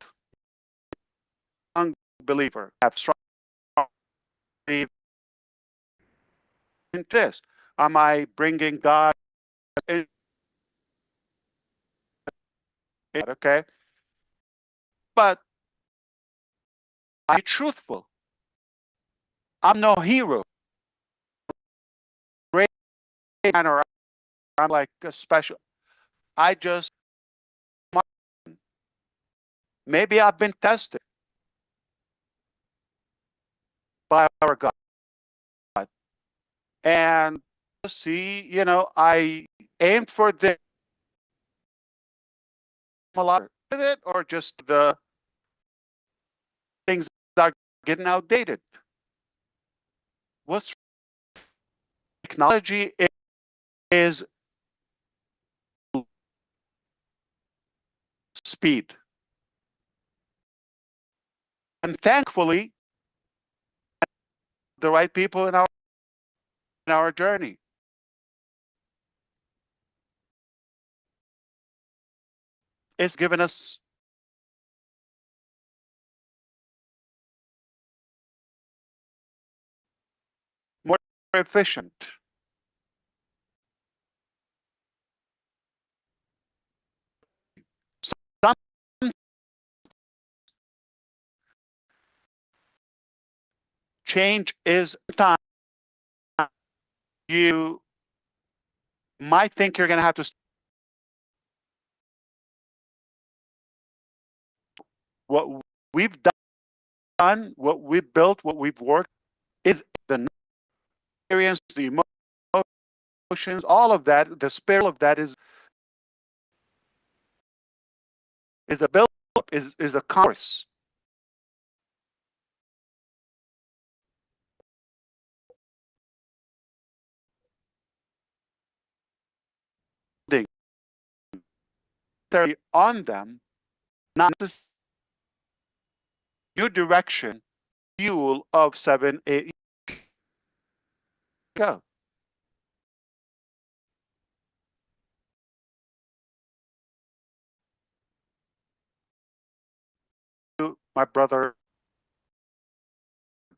strong believer, have strong belief in this. Am I bringing God in? Okay, but I'm truthful. I'm no hero. Great man, or I'm like a special. I just maybe I've been tested by our God, and see, I aimed for the a lot with it, or just the things are getting outdated. What's technology is speed, and thankfully, the right people in our journey. It's given us more efficient. Some change is time. You might think you're going to have to. What we've done, what we've built, what we've worked is the experience, the emotions, all of that. The spirit of that is the build up, is the converse. On them, not this new direction, fuel of 7, 8 go. My brother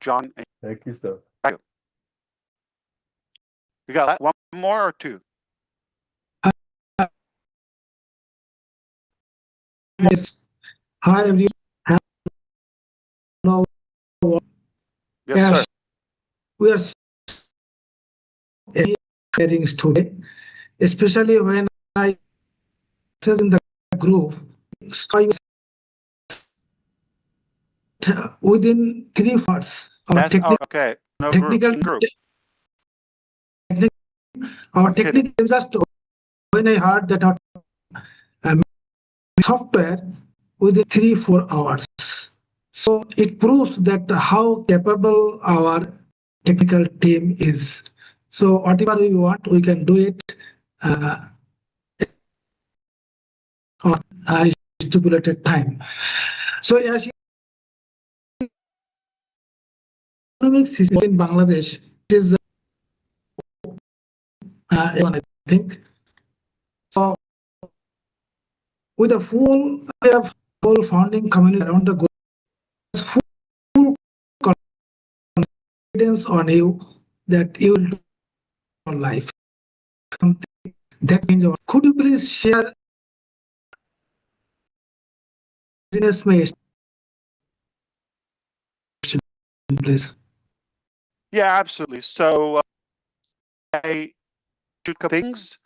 John. Thank you, sir. We got one more or two? Yes. Hi, everyone. Hello. Yes, sir. We are hearings today, especially when I was in the group. So within 3 parts, our Okay. No technical group. Our technical just when I heard that our software within 3-4 hours. So it proves that how capable our technical team is. So whatever we want, we can do it on a stipulated time. So as economic system in Bangladesh is I think so. With a full, I have whole founding community around the globe, full confidence on you that you will do your life. That means, could you please share business ways, please? Yeah, absolutely. So I should things.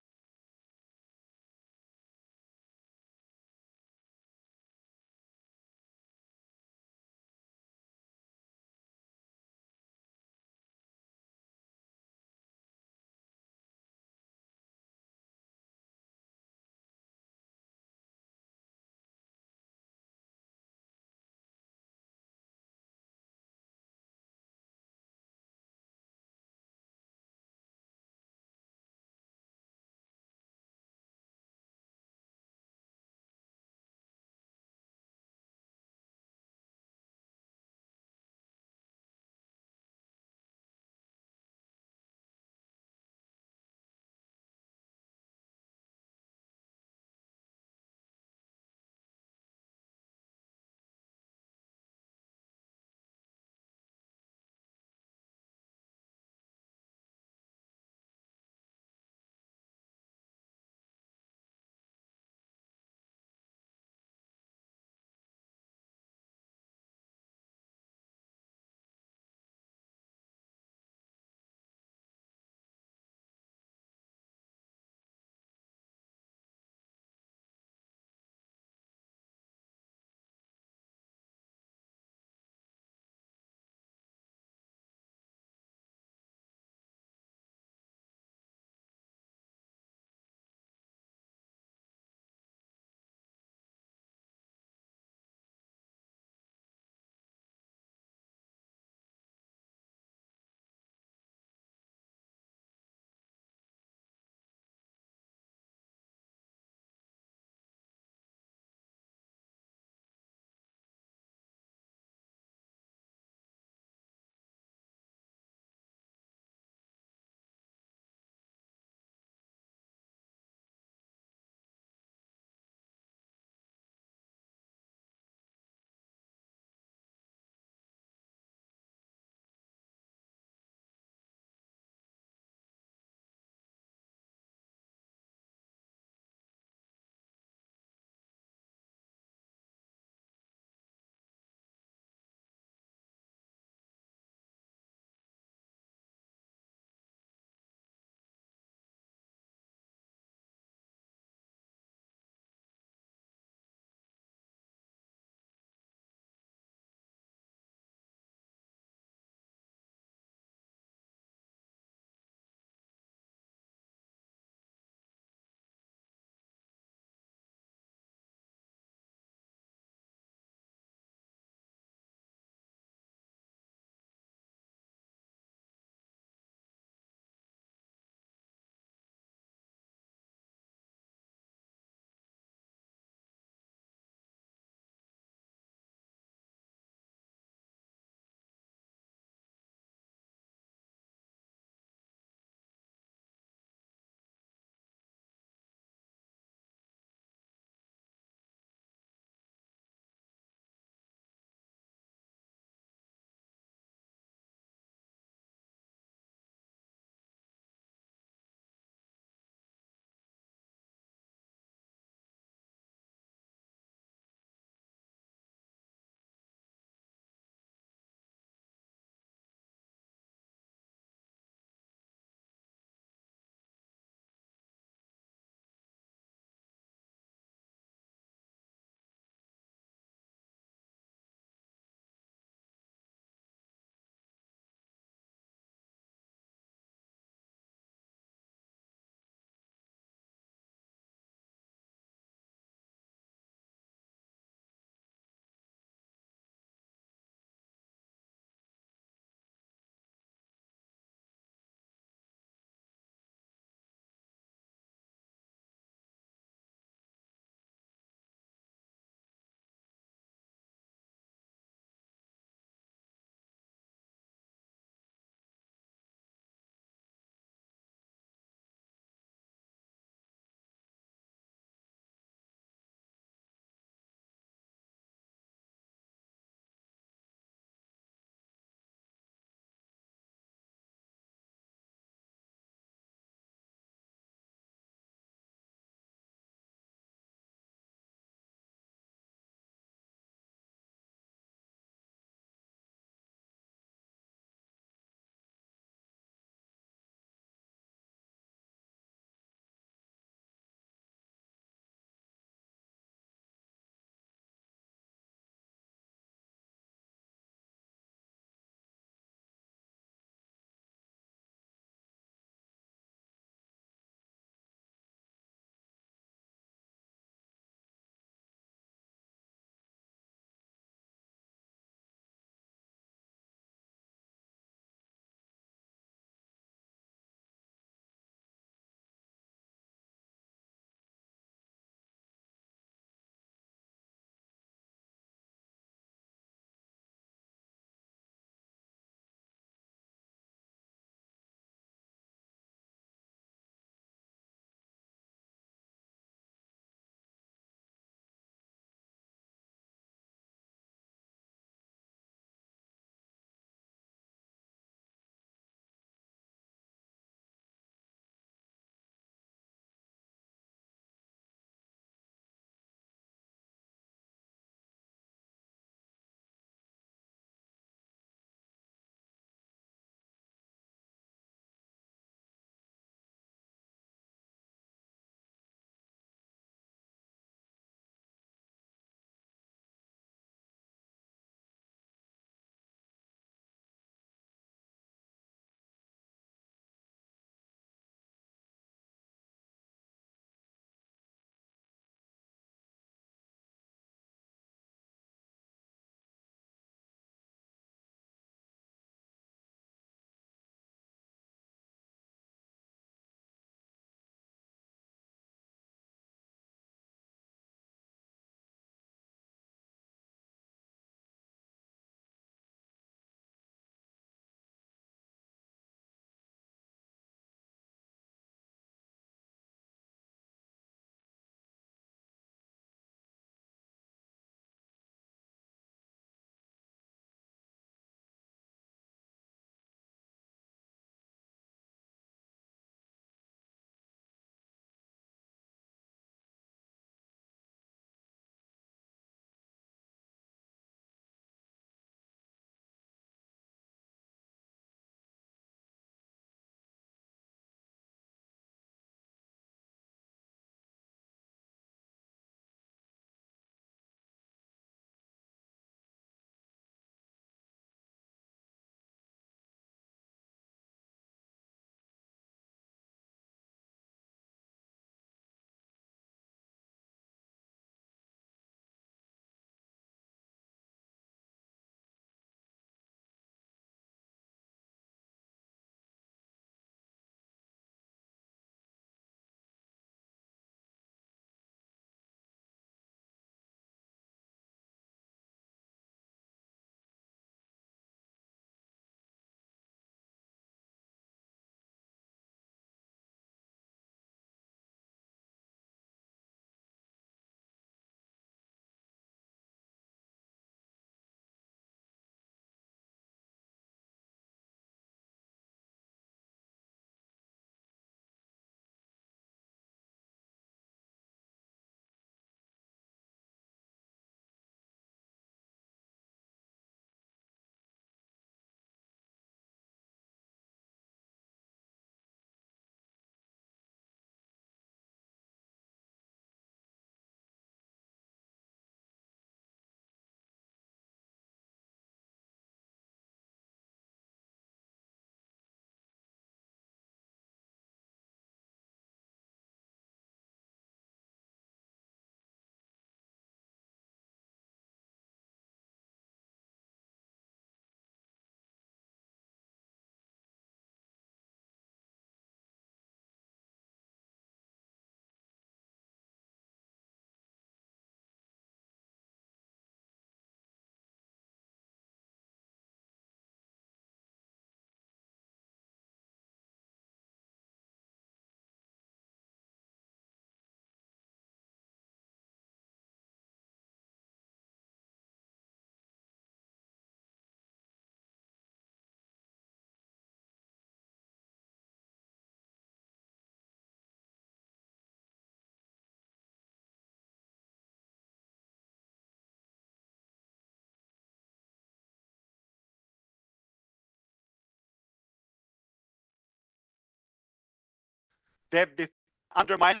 they've undermined.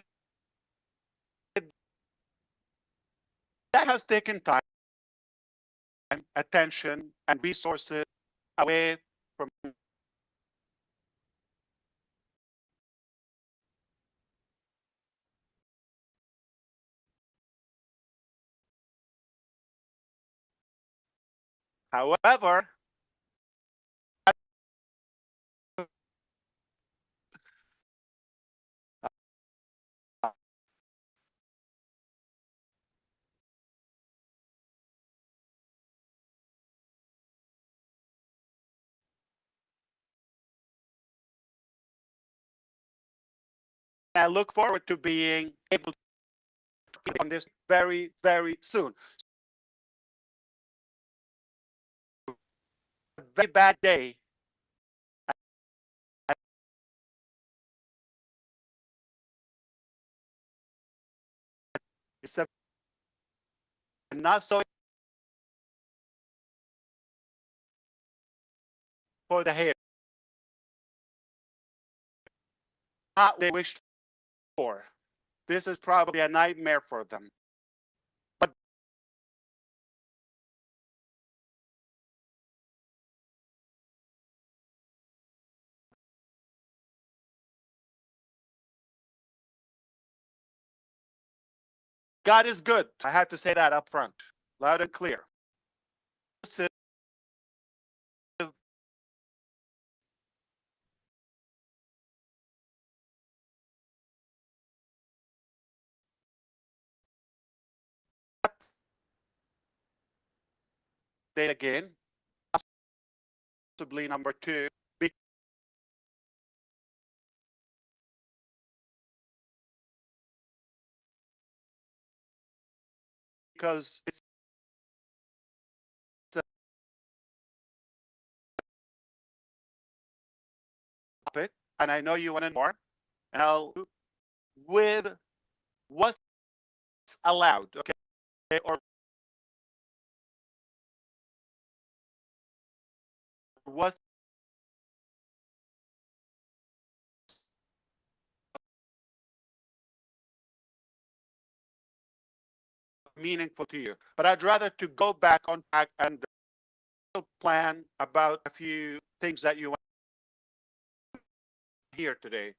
That has taken time, attention, and resources away from however, I look forward to being able to on this very, very soon. A very bad day. It's a not so for the hair. Not what they wished for. This is probably a nightmare for them. But God is good. I have to say that up front, loud and clear. Then again, possibly number two, because it's a topic, and I know you want to know more, and I'll with what's allowed, okay, or what meaningful to you. But I'd rather to go back on track and plan about a few things that you want to hear today.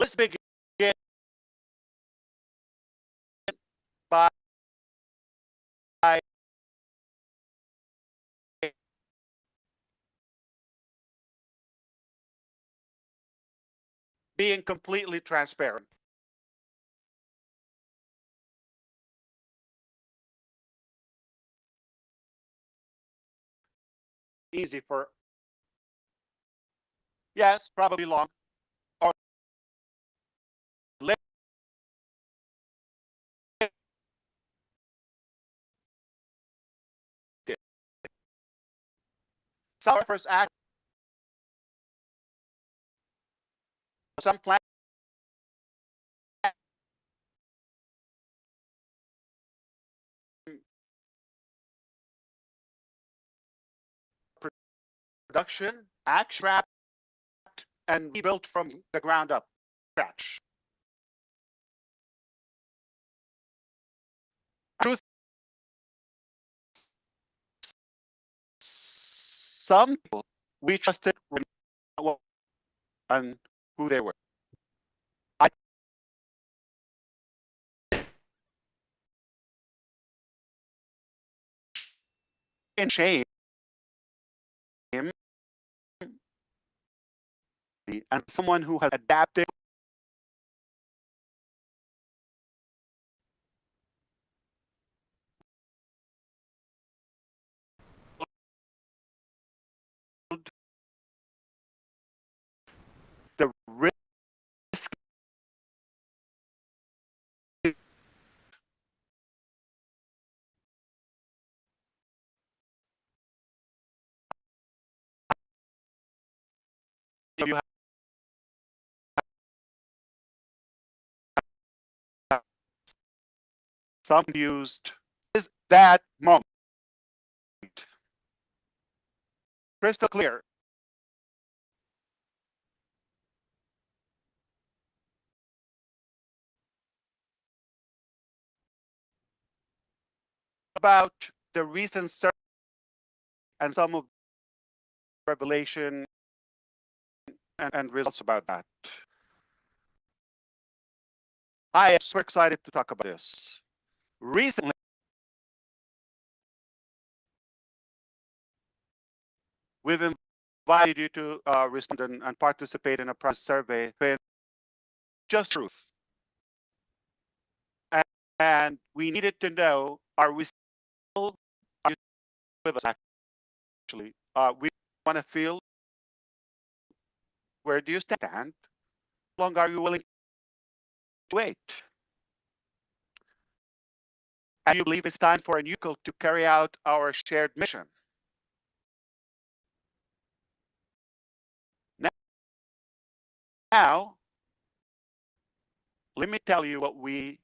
Let's begin by being completely transparent. Easy for, yes, probably long, or late. Some first act, some plan production, action wrapped, and rebuilt from the ground up, scratch. Truth, some people we trusted and who they were. I can shame him and someone who has adapted the risk. You have some used is that moment crystal clear. about the recent survey and some of the revelation and results about that. I am so excited to talk about this. Recently, we've invited you to respond and participate in a press survey with just truth. And we needed to know, are you with us actually? We want to feel, where do you stand? How long are you willing to wait? And you believe it's time for a new code to carry out our shared mission. Now, let me tell you what we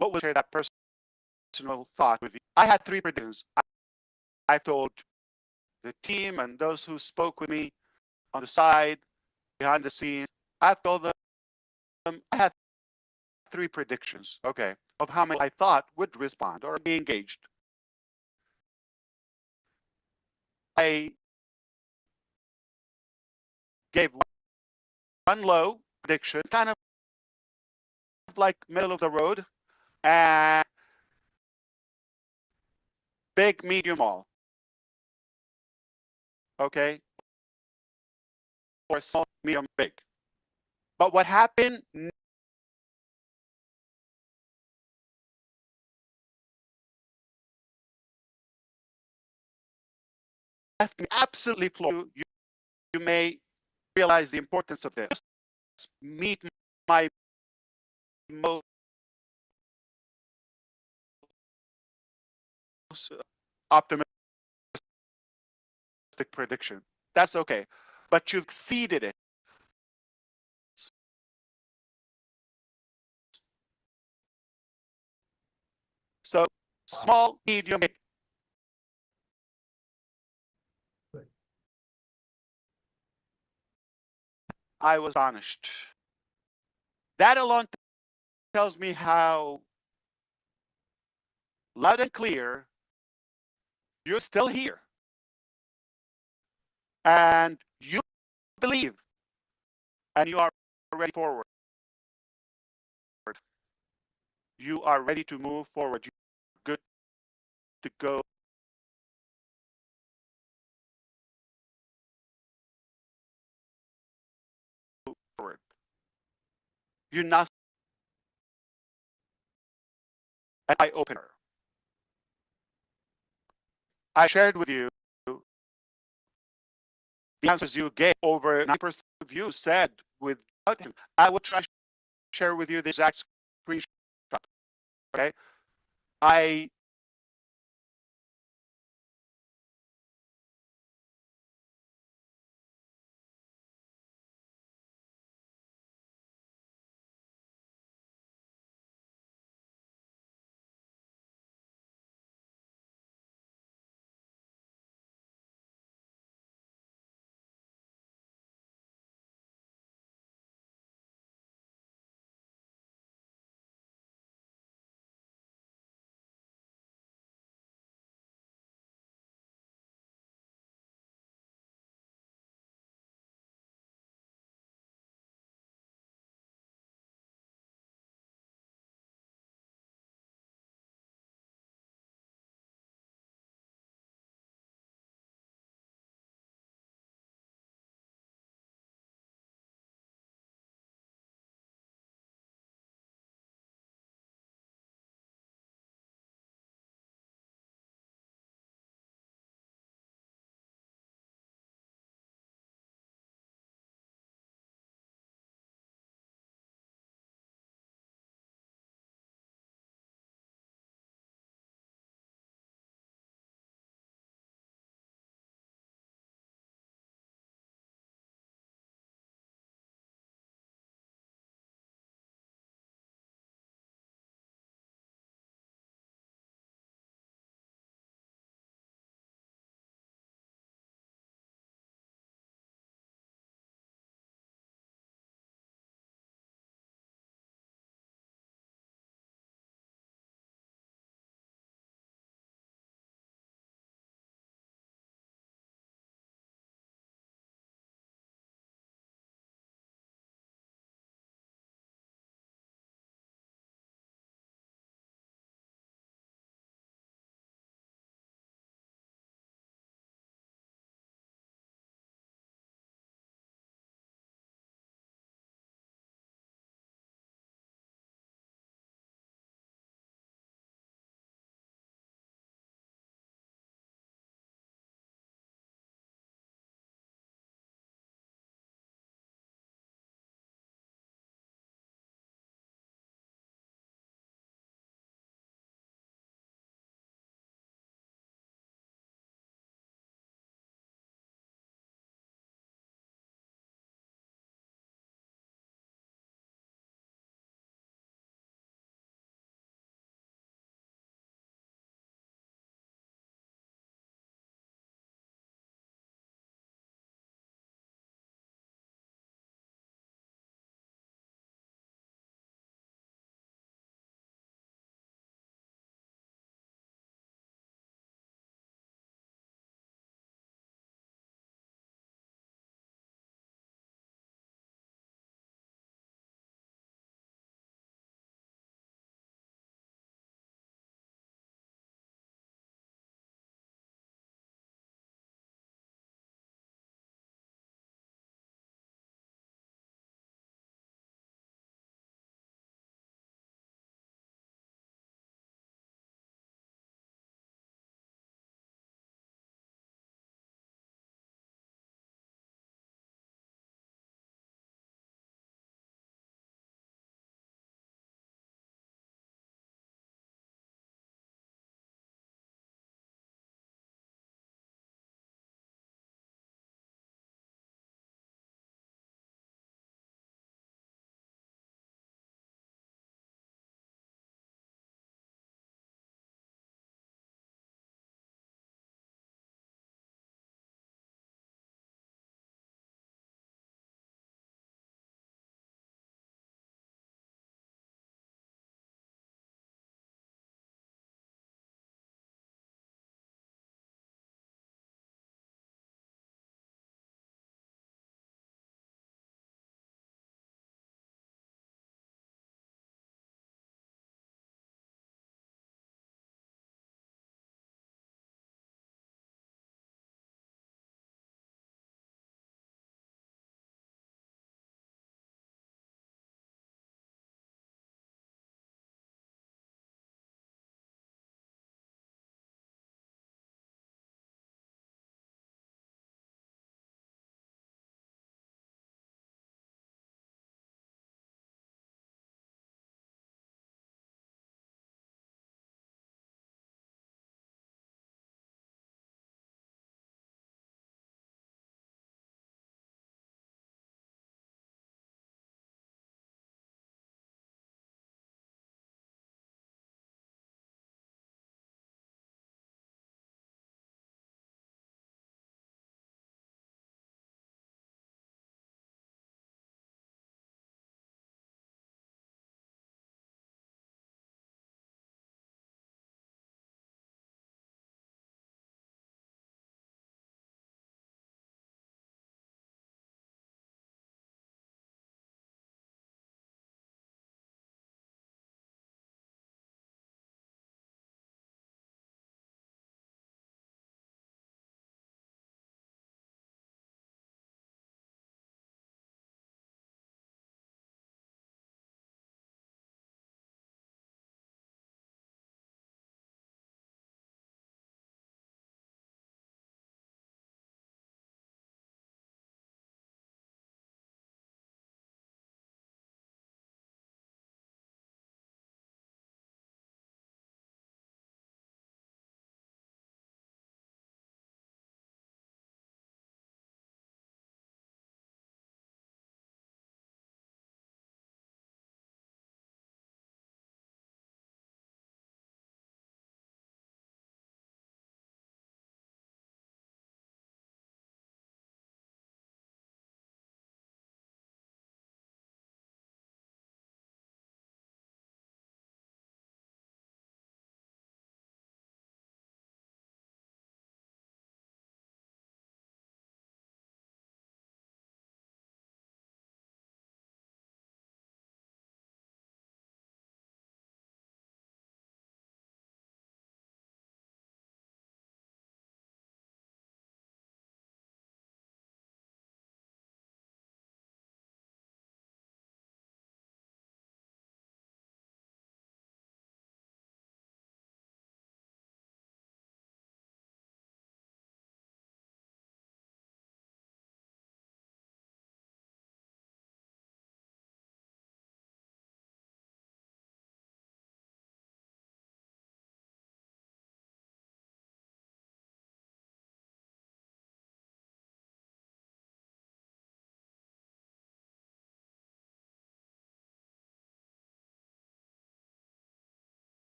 was share that personal thought with you. I had 3 predictions. I told the team and those who spoke with me on the side, behind the scenes, I've told them I had 3 predictions, okay, of how many I thought would respond or be engaged. I gave one low prediction, kind of like middle of the road, and big, medium, all. Okay? Or small, medium, big. But what happened left me absolutely floored. You may realize the importance of this. Meet my most optimistic prediction. That's okay, but you exceeded it. So small, medium, big. I was astonished. That alone tells me how loud and clear you're still here. And you believe, and you are ready forward. You are ready to move forward. You're good to go. Forward. You're not an eye opener. I shared with you the answers you gave. Over 90% of you said without him. I will try to share with you the exact screenshot. Okay, I